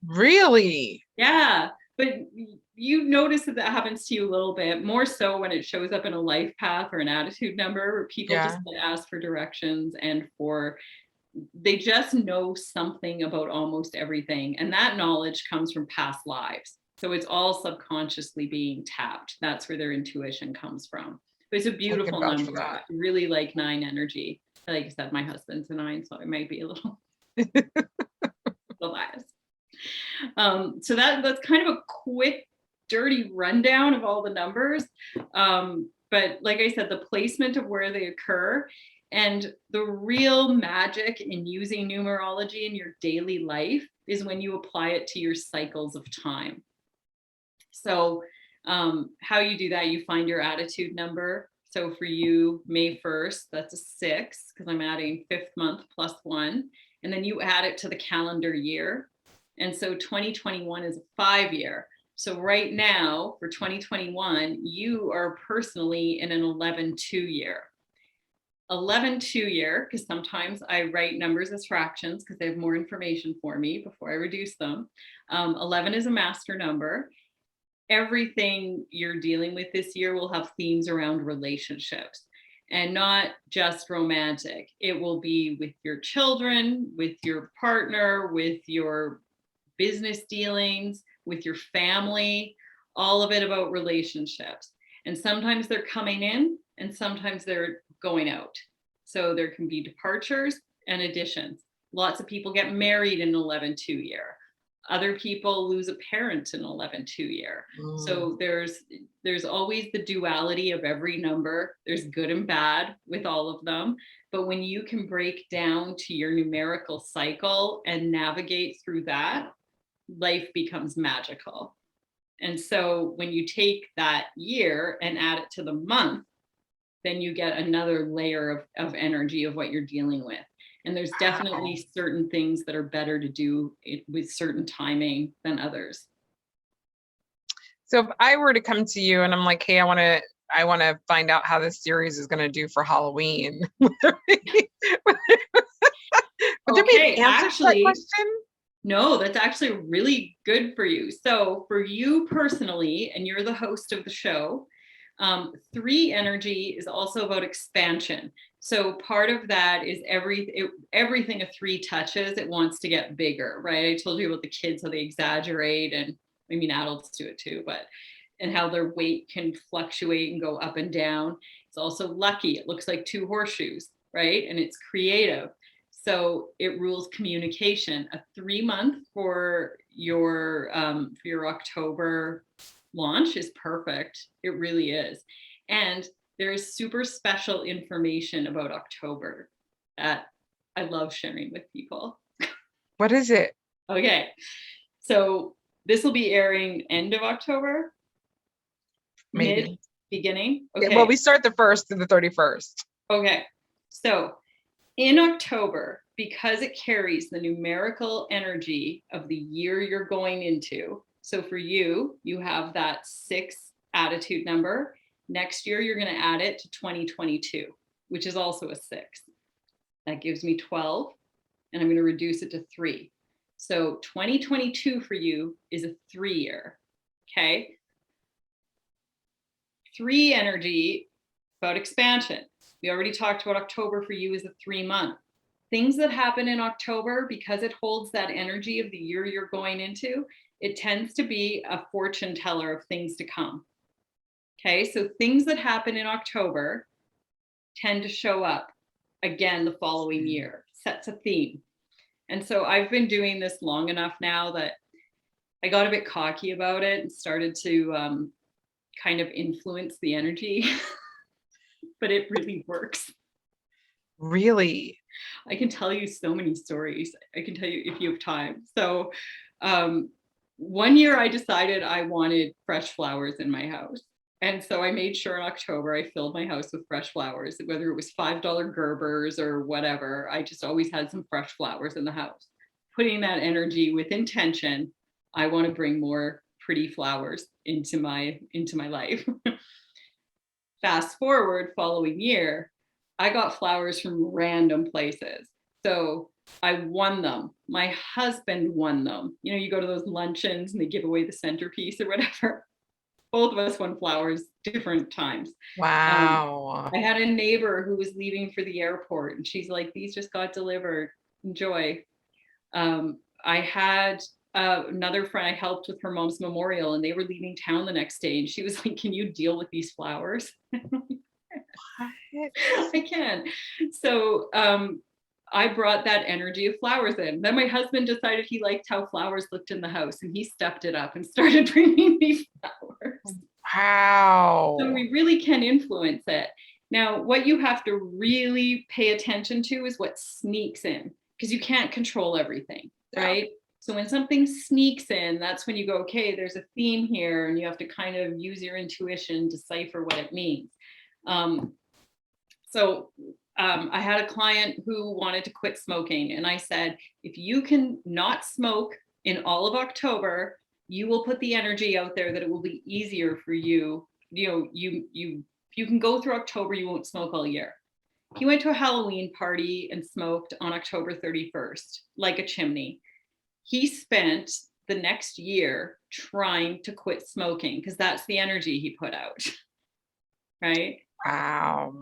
Speaker 2: Really?
Speaker 1: Yeah. But you notice that happens to you a little bit more so when it shows up in a life path or an attitude number, where people just ask for directions and they just know something about almost everything. And that knowledge comes from past lives. So it's all subconsciously being tapped. That's where their intuition comes from. But it's a beautiful number. I really like 9 energy. Like I said, my husband's a 9, so it might be a little biased. So that's kind of a quick, dirty rundown of all the numbers. But like I said, the placement of where they occur and the real magic in using numerology in your daily life is when you apply it to your cycles of time. So how you do that, you find your attitude number. So for you, May 1st, that's a 6, because I'm adding 5th month plus 1. And then you add it to the calendar year. And so 2021 is a 5-year. So right now for 2021, you are personally in an 11-2 year. 11-2 year, because sometimes I write numbers as fractions because they have more information for me before I reduce them. 11 is a master number. Everything you're dealing with this year will have themes around relationships. And not just romantic. It will be with your children, with your partner, with your business dealings, with your family, all of it about relationships. And sometimes they're coming in and sometimes they're going out. So there can be departures and additions. Lots of people get married in 11-2 year. Other people lose a parent in 11-2 year. So there's always the duality of every number. There's good and bad with all of them. But when you can break down to your numerical cycle and navigate through that, life becomes magical. And so when you take that year and add it to the month, then you get another layer of energy of what you're dealing with. And there's definitely certain things that are better to do with certain timing than others.
Speaker 2: So if I were to come to you and I'm like, hey, I want to find out how this series is going to do for Halloween. Would there be an answer to that question?
Speaker 1: No, that's actually really good for you. So for you personally, and you're the host of the show, 3 energy is also about expansion. So part of that is everything a 3 touches, it wants to get bigger, right? I told you about the kids, how they exaggerate, and I mean, adults do it too, and how their weight can fluctuate and go up and down. It's also lucky. It looks like 2 horseshoes, right? And it's creative. So it rules communication. A 3-month for your October launch is perfect. It really is. And there's super special information about October that I love sharing with people.
Speaker 2: What is it?
Speaker 1: Okay. So this will be airing end of October,
Speaker 2: Maybe.
Speaker 1: mid, beginning.
Speaker 2: Yeah, well,
Speaker 1: Okay.
Speaker 2: we start the 1st to the 31st.
Speaker 1: Okay. So in October, because it carries the numerical energy of the year you're going into. So for you, you have that 6 attitude number. Next year, you're going to add it to 2022, which is also a 6. That gives me 12, and I'm going to reduce it to 3. So 2022 for you is a 3-year. Okay. 3 energy about expansion. We already talked about October for you is a 3-month. Things that happen in October, because it holds that energy of the year you're going into, it tends to be a fortune teller of things to come. Okay, so things that happen in October tend to show up again the following year, sets a theme. And so I've been doing this long enough now that I got a bit cocky about it and started to kind of influence the energy, but it really works.
Speaker 2: Really?
Speaker 1: I can tell you so many stories. I can tell you if you have time. So one year I decided I wanted fresh flowers in my house. And so I made sure in October I filled my house with fresh flowers, whether it was $5 Gerbers or whatever. I just always had some fresh flowers in the house. Putting that energy with intention, I want to bring more pretty flowers into my life. Fast forward following year, I got flowers from random places. So I won them. My husband won them. You know, you go to those luncheons and they give away the centerpiece or whatever. Both of us won flowers different times.
Speaker 2: Wow.
Speaker 1: I had a neighbor who was leaving for the airport and she's like, these just got delivered. Enjoy. I had another friend, I helped with her mom's memorial and they were leaving town the next day. And she was like, can you deal with these flowers? I can. So I brought that energy of flowers in. Then my husband decided he liked how flowers looked in the house and he stepped it up and started bringing me flowers.
Speaker 2: Wow.
Speaker 1: So we really can influence it. Now, what you have to really pay attention to is what sneaks in, because you can't control everything, right? So when something sneaks in, that's when you go, okay, there's a theme here, and you have to kind of use your intuition, decipher what it means. I had a client who wanted to quit smoking, and I said, if you can not smoke in all of October, you will put the energy out there that it will be easier for you. You know, you can go through October, you won't smoke all year. He went to a Halloween party and smoked on October 31st, like a chimney. He spent the next year trying to quit smoking because that's the energy he put out, right?
Speaker 2: Wow.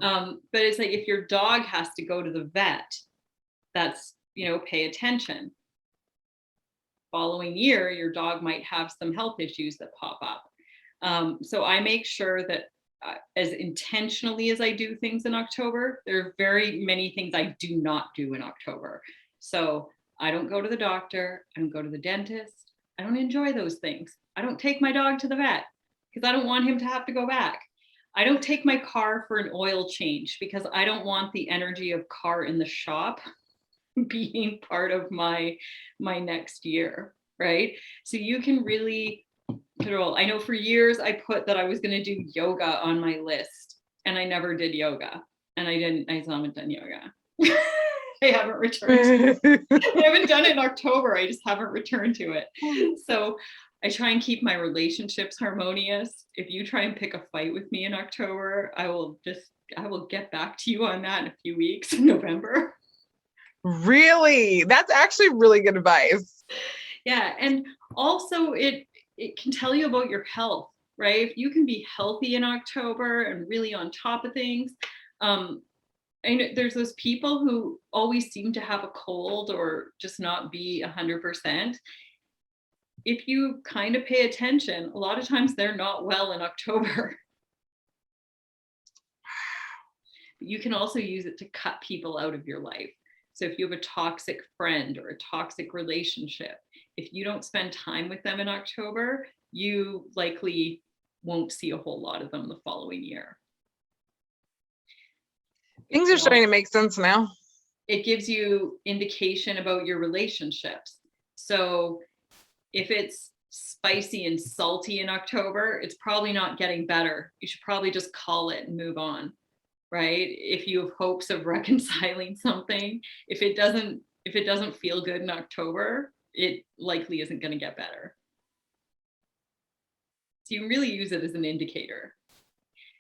Speaker 1: But it's like if your dog has to go to the vet, that's, pay attention. Following year, your dog might have some health issues that pop up. So I make sure that as intentionally as I do things in October, there are very many things I do not do in October. So I don't go to the doctor. I don't go to the dentist. I don't enjoy those things. I don't take my dog to the vet because I don't want him to have to go back. I don't take my car for an oil change because I don't want the energy of car in the shop being part of my next year, right? So you can really control. I know for years I put that I was going to do yoga on my list and I never did yoga, and I still haven't done yoga. I haven't returned. I haven't done it in October. I just haven't returned to it. So I try and keep my relationships harmonious. If you try and pick a fight with me in October, I will get back to you on that in a few weeks in November.
Speaker 2: Really? That's actually really good advice.
Speaker 1: Yeah. And also it can tell you about your health, right? If you can be healthy in October and really on top of things. And there's those people who always seem to have a cold or just not be 100%. If you kind of pay attention, a lot of times they're not well in October. You can also use it to cut people out of your life. So if you have a toxic friend or a toxic relationship, if you don't spend time with them in October, you likely won't see a whole lot of them the following year.
Speaker 2: Things are starting to make sense now.
Speaker 1: It gives you indication about your relationships. So if it's spicy and salty in October, it's probably not getting better. You should probably just call it and move on, right? If you have hopes of reconciling something, if it doesn't feel good in October, it likely isn't going to get better. So you really use it as an indicator.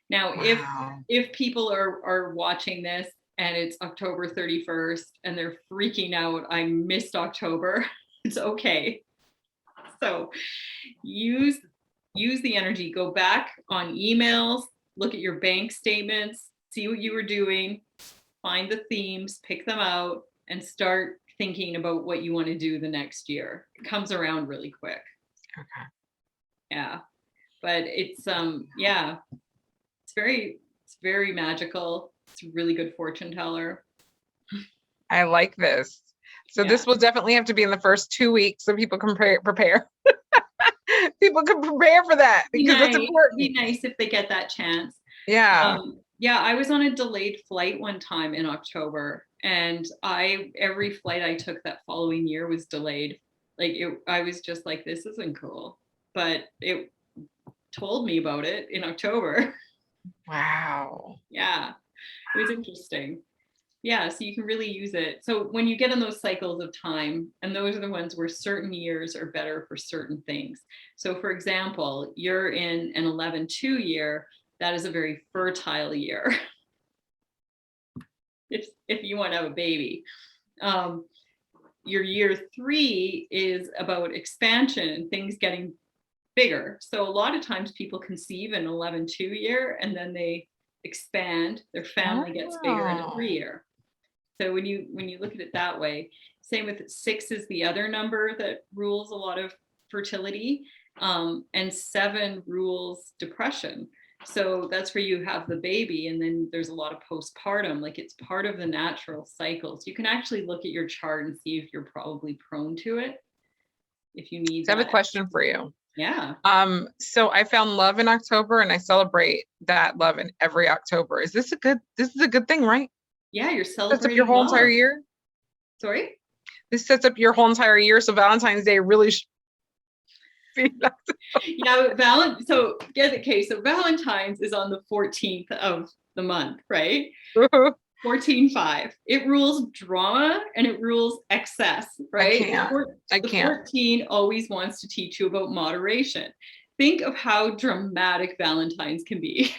Speaker 1: Now,
Speaker 2: Wow.
Speaker 1: if people are watching this and it's October 31st and they're freaking out, I missed October, it's okay. So use the energy, go back on emails, look at your bank statements, see what you were doing, find the themes, pick them out, and start thinking about what you want to do the next year. It comes around really quick.
Speaker 2: Okay.
Speaker 1: Yeah. But it's it's very magical. It's a really good fortune teller.
Speaker 2: I like this. So
Speaker 1: Yeah.
Speaker 2: this will definitely have to be in the first 2 weeks so people can prepare. People can prepare for that because it's important.
Speaker 1: Be nice if they get that chance.
Speaker 2: Yeah.
Speaker 1: Yeah, I was on a delayed flight one time in October, and every flight I took that following year was delayed. Like I was just like, this isn't cool. But it told me about it in October.
Speaker 2: Wow.
Speaker 1: Yeah, it was interesting. Yeah, so you can really use it. So when you get in those cycles of time, and those are the ones where certain years are better for certain things. So for example, you're in an 11-2 year, that is a very fertile year. if you want to have a baby. Your year 3 is about expansion and things getting bigger. So a lot of times people conceive an 11-2 year and then they expand, their family gets bigger in a 3 year. So when you look at it that way, same with 6 is the other number that rules a lot of fertility, and 7 rules depression. So that's where you have the baby, and then there's a lot of postpartum. Like it's part of the natural cycles. You can actually look at your chart and see if you're probably prone to it. If you need
Speaker 2: So I have a
Speaker 1: that.
Speaker 2: question for you.
Speaker 1: Yeah.
Speaker 2: So I found love in October and I celebrate that love in every October. This is a good thing, right?
Speaker 1: Yeah, you're
Speaker 2: Sets up
Speaker 1: celebrating
Speaker 2: your whole
Speaker 1: love.
Speaker 2: entire year.
Speaker 1: Sorry?
Speaker 2: This sets up your whole entire year. So Valentine's Day really should be
Speaker 1: Yeah, so Valentine's is on the 14th of the month, right? 14-5. It rules drama and it rules excess, right?
Speaker 2: I can't.
Speaker 1: 14 always wants to teach you about moderation. Think of how dramatic Valentine's can be.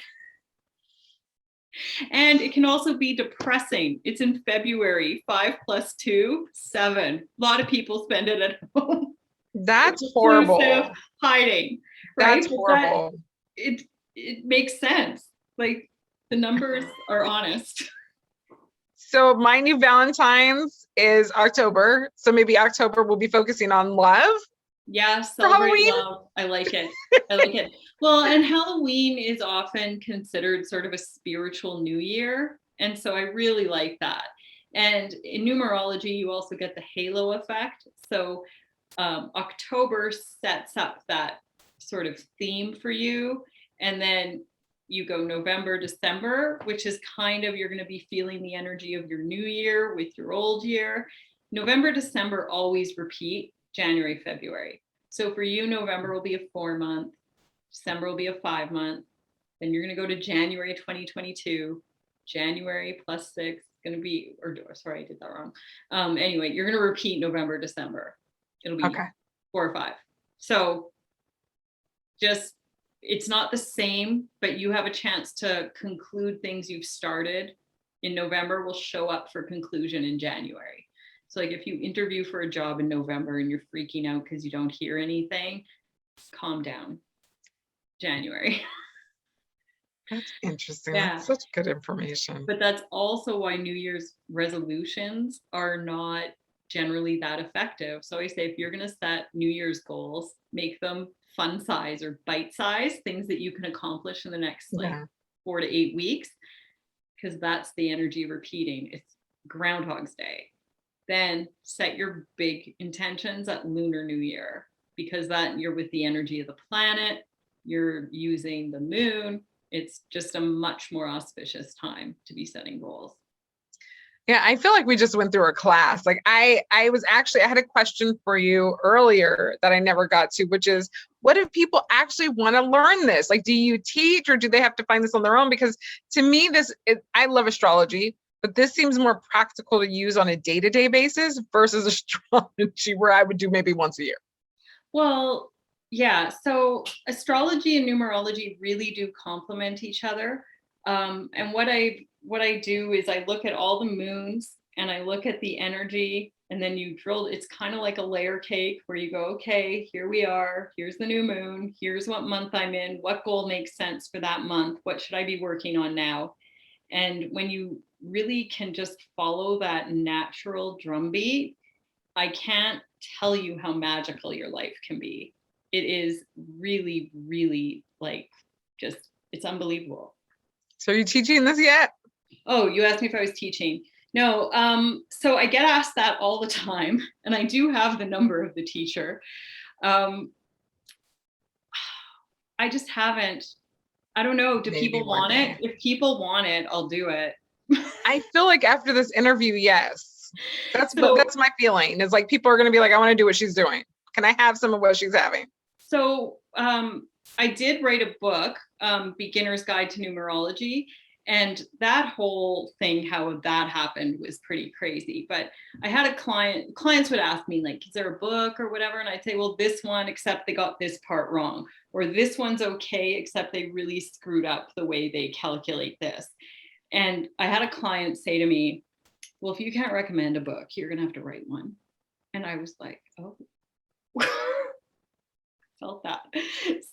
Speaker 1: And it can also be depressing. It's in February. 5 + 2, 7. A lot of people spend it at home.
Speaker 2: That's horrible.
Speaker 1: Hiding, right?
Speaker 2: That's horrible.
Speaker 1: It makes sense. Like the numbers are honest.
Speaker 2: So my new Valentine's is October. So maybe October we'll be focusing on love.
Speaker 1: Yeah, celebrate love. I like it. I like it. Well, and Halloween is often considered sort of a spiritual new year. And so I really like that. And in numerology, you also get the halo effect. So October sets up that sort of theme for you. And then you go November, December, which is kind of, you're going to be feeling the energy of your new year with your old year. November, December always repeat. January, February. So for you, November will be a 4-month, December will be a 5-month. Then you're going to go to January 2022. January +6 is going to be, or sorry, I did that wrong. Anyway, you're going to repeat November, December. It'll be 4 or 5. So just, it's not the same, but you have a chance to conclude things you've started in November will show up for conclusion in January. So like if you interview for a job in November and you're freaking out because you don't hear anything, calm down. January.
Speaker 2: That's interesting.
Speaker 1: Yeah.
Speaker 2: That's such good information.
Speaker 1: But that's also why New Year's resolutions are not generally that effective. So I say if you're going to set New Year's goals, make them fun size or bite size, things that you can accomplish in the next 4 to 8 weeks, because that's the energy repeating. It's Groundhog's Day. Then set your big intentions at Lunar New Year, because that you're with the energy of the planet, you're using the moon. It's just a much more auspicious time to be setting goals.
Speaker 2: Yeah, I feel like we just went through a class. Like I had a question for you earlier that I never got to, which is, what if people actually want to learn this? Like, do you teach, or do they have to find this on their own? Because to me, I love astrology, but this seems more practical to use on a day-to-day basis versus astrology where I would do maybe once a year.
Speaker 1: Well, yeah. So astrology and numerology really do complement each other. And what I do is I look at all the moons and I look at the energy, and then you drill. It's kind of like a layer cake where you go, okay, here we are. Here's the new moon. Here's what month I'm in. What goal makes sense for that month? What should I be working on now? And when you really can just follow that natural drumbeat, I can't tell you how magical your life can be. It is really, really like just, it's unbelievable.
Speaker 2: So are you teaching this yet?
Speaker 1: Oh, you asked me if I was teaching. No, so I get asked that all the time, and I do have the number of the teacher. I just haven't, I don't know, do
Speaker 2: Maybe
Speaker 1: people
Speaker 2: one
Speaker 1: want
Speaker 2: day.
Speaker 1: it? If people want it, I'll do it.
Speaker 2: I feel like after this interview, yes. That's
Speaker 1: So-
Speaker 2: that's my feeling. Is like people are going to be like, I want to do what she's doing. Can I have some of what she's having?
Speaker 1: So I did write a book, Beginner's Guide to Numerology. And that whole thing, how that happened was pretty crazy. But I had a clients would ask me, like, is there a book or whatever? And I'd say, well, this one, except they got this part wrong. Or this one's okay, except they really screwed up the way they calculate this. And I had a client say to me, well, if you can't recommend a book, you're going to have to write one. And I was like, oh. Felt that.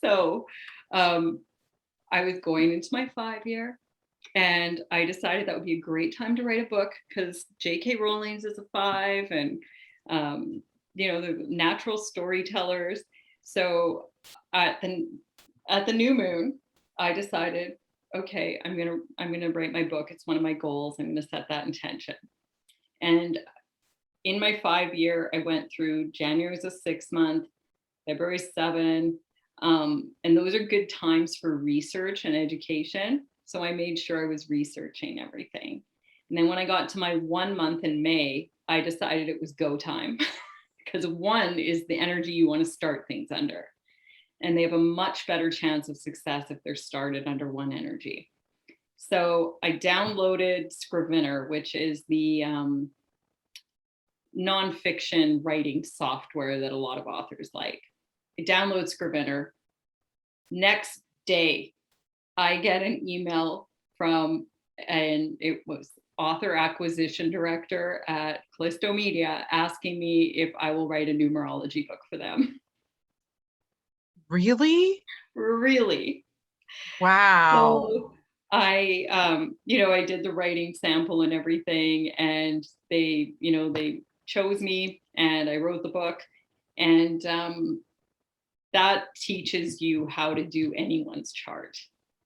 Speaker 1: So I was going into my 5-year, and I decided that would be a great time to write a book because J.K. Rowling's is a 5, and the natural storytellers. So at the new moon, I decided, okay, I'm gonna write my book. It's one of my goals. I'm gonna set that intention. And in my 5-year, I went through January was a 6 month, February 7, and those are good times for research and education. So I made sure I was researching everything. And then when I got to my 1 month in May, I decided it was go time because 1 is the energy you want to start things under. And they have a much better chance of success if they're started under 1 energy. So I downloaded Scrivener, which is the nonfiction writing software that a lot of authors like. I download Scrivener. Next day, I get an email from, and it was author acquisition director at Callisto Media, asking me if I will write a numerology book for them.
Speaker 2: Really?
Speaker 1: Really?
Speaker 2: Wow.
Speaker 1: So I did the writing sample and everything, and they chose me, and I wrote the book, and that teaches you how to do anyone's chart,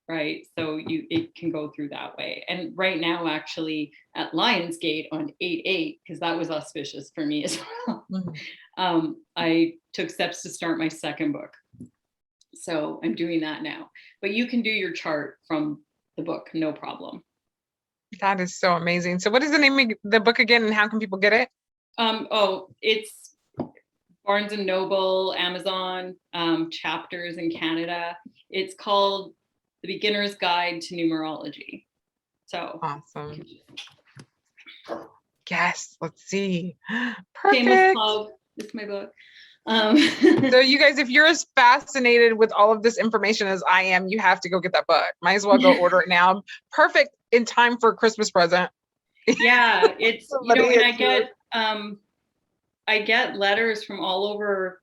Speaker 1: right? So it can go through that way. And right now, actually, at Lionsgate on 8/8, because that was auspicious for me as well, I took steps to start my 2nd book. So I'm doing that now. But you can do your chart from the book, no problem.
Speaker 2: That is so amazing. So what is the name of the book again, and how can people get it?
Speaker 1: It's Barnes and Noble, Amazon, chapters in Canada. It's called The Beginner's Guide to Numerology. So
Speaker 2: awesome. Yes, let's see.
Speaker 1: Shameless
Speaker 2: Perfect.
Speaker 1: plug. It's my book.
Speaker 2: So you guys, if you're as fascinated with all of this information as I am, you have to go get that book. Might as well go order it now. Perfect in time for a Christmas present.
Speaker 1: Yeah, it's and I get letters from all over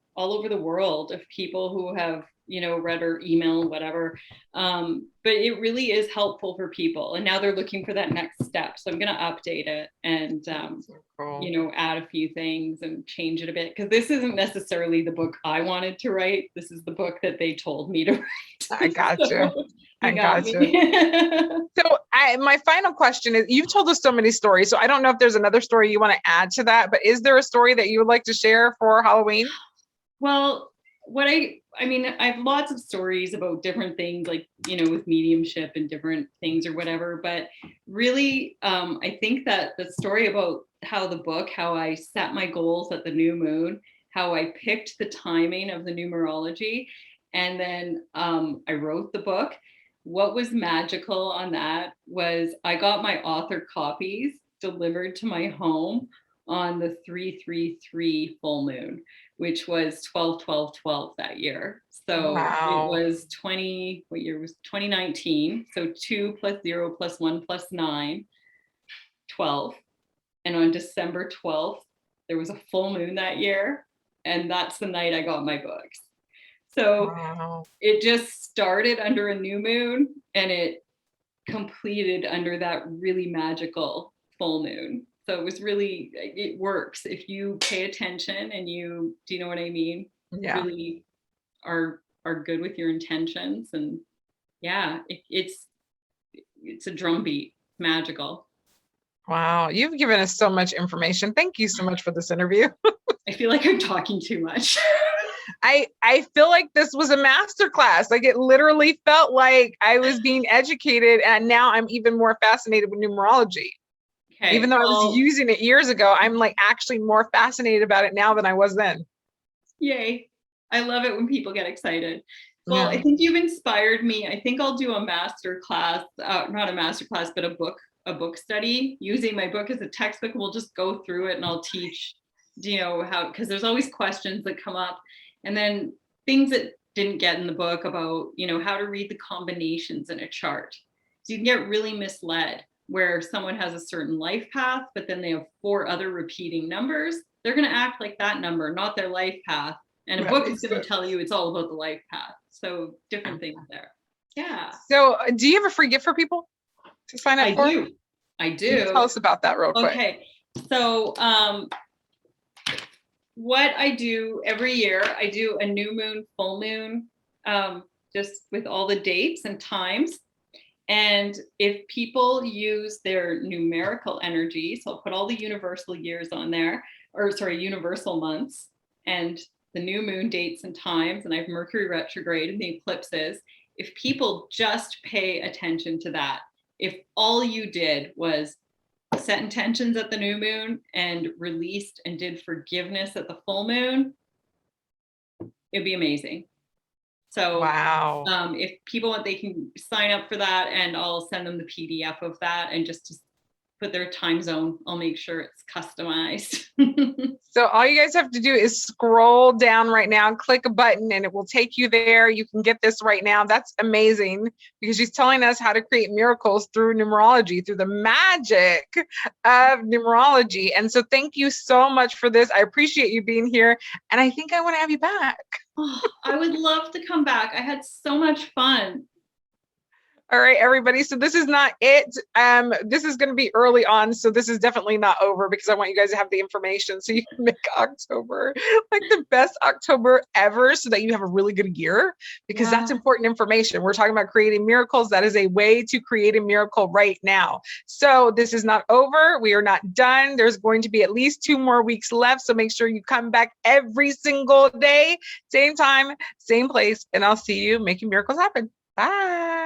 Speaker 1: the world of people who have read or email, whatever. But it really is helpful for people, and now they're looking for that next step. So I'm going to update it and
Speaker 2: so cool.
Speaker 1: add a few things and change it a bit, because this isn't necessarily the book I wanted to write. This is the book that they told me to write.
Speaker 2: I got you. I got you.
Speaker 1: you.
Speaker 2: So my final question is, you've told us so many stories, so I don't know if there's another story you want to add to that, but is there a story that you would like to share for Halloween?
Speaker 1: Well, I mean, I have lots of stories about different things, like, with mediumship and different things or whatever, but really, I think that the story about how I set my goals at the new moon, how I picked the timing of the numerology, and then I wrote the book. What was magical on that was I got my author copies delivered to my home on the 333 full moon, which was 12/12/12 that year. So it
Speaker 2: Wow.
Speaker 1: was what year was 2019? So 2 + 0 + 1 + 9, 12. And on December 12th, there was a full moon that year. And that's the night I got my books. So
Speaker 2: Wow.
Speaker 1: it just started under a new moon and it completed under that really magical full moon. So it works if you pay attention and do you know what I mean?
Speaker 2: Yeah.
Speaker 1: Really are good with your intentions. And yeah, it's a drumbeat, magical.
Speaker 2: Wow. You've given us so much information. Thank you so much for this interview.
Speaker 1: I feel like I'm talking too much.
Speaker 2: I feel like this was a master class. Like, it literally felt like I was being educated, and now I'm even more fascinated with numerology.
Speaker 1: Okay,
Speaker 2: Even though I was
Speaker 1: well,
Speaker 2: using it years ago, I'm like actually more fascinated about it now than I was then.
Speaker 1: yay. I love it when people get excited. Well,
Speaker 2: Yeah.
Speaker 1: I think you've inspired me. I think I'll do a master class, not a master class, but a book study using my book as a textbook. We'll just go through it and I'll teach, how, because there's always questions that come up, and then things that didn't get in the book about, how to read the combinations in a chart. So you can get really misled where someone has a certain life path, but then they have 4 other repeating numbers. They're going to act like that number, not their life path. And a
Speaker 2: That
Speaker 1: book is
Speaker 2: makes
Speaker 1: going to
Speaker 2: sense.
Speaker 1: tell you it's all about the life path. So different things there. Yeah,
Speaker 2: So, do you have a free gift for people to sign up
Speaker 1: I
Speaker 2: for?
Speaker 1: do. I
Speaker 2: Can you tell
Speaker 1: do.
Speaker 2: us about that real quick?
Speaker 1: Okay. So what I do every year, I do a new moon, full moon, just with all the dates and times. And if people use their numerical energy, so I'll put all the universal years on there, or sorry, universal months, and the new moon dates and times, and I have Mercury retrograde and the eclipses. If people just pay attention to that, if all you did was set intentions at the new moon and released and did forgiveness at the full moon, it'd be amazing. So
Speaker 2: Wow.
Speaker 1: if people want, they can sign up for that, and I'll send them the PDF of that, and just to put their time zone, I'll make sure it's customized.
Speaker 2: So all you guys have to do is scroll down right now, click a button, and it will take you there. You can get this right now. That's amazing, because she's telling us how to create miracles through numerology, through the magic of numerology. And so thank you so much for this. I appreciate you being here. And I think I want to have you back.
Speaker 1: Oh, I would love to come back. I had so much fun.
Speaker 2: All right, everybody. So this is not it. This is going to be early on. So this is definitely not over, because I want you guys to have the information so you can make October like the best October ever, so that you have a really good year, because that's important information. We're talking about creating miracles. That is a way to create a miracle right now. So this is not over. We are not done. There's going to be at least 2 more weeks left. So make sure you come back every single day, same time, same place, and I'll see you making miracles happen. Bye.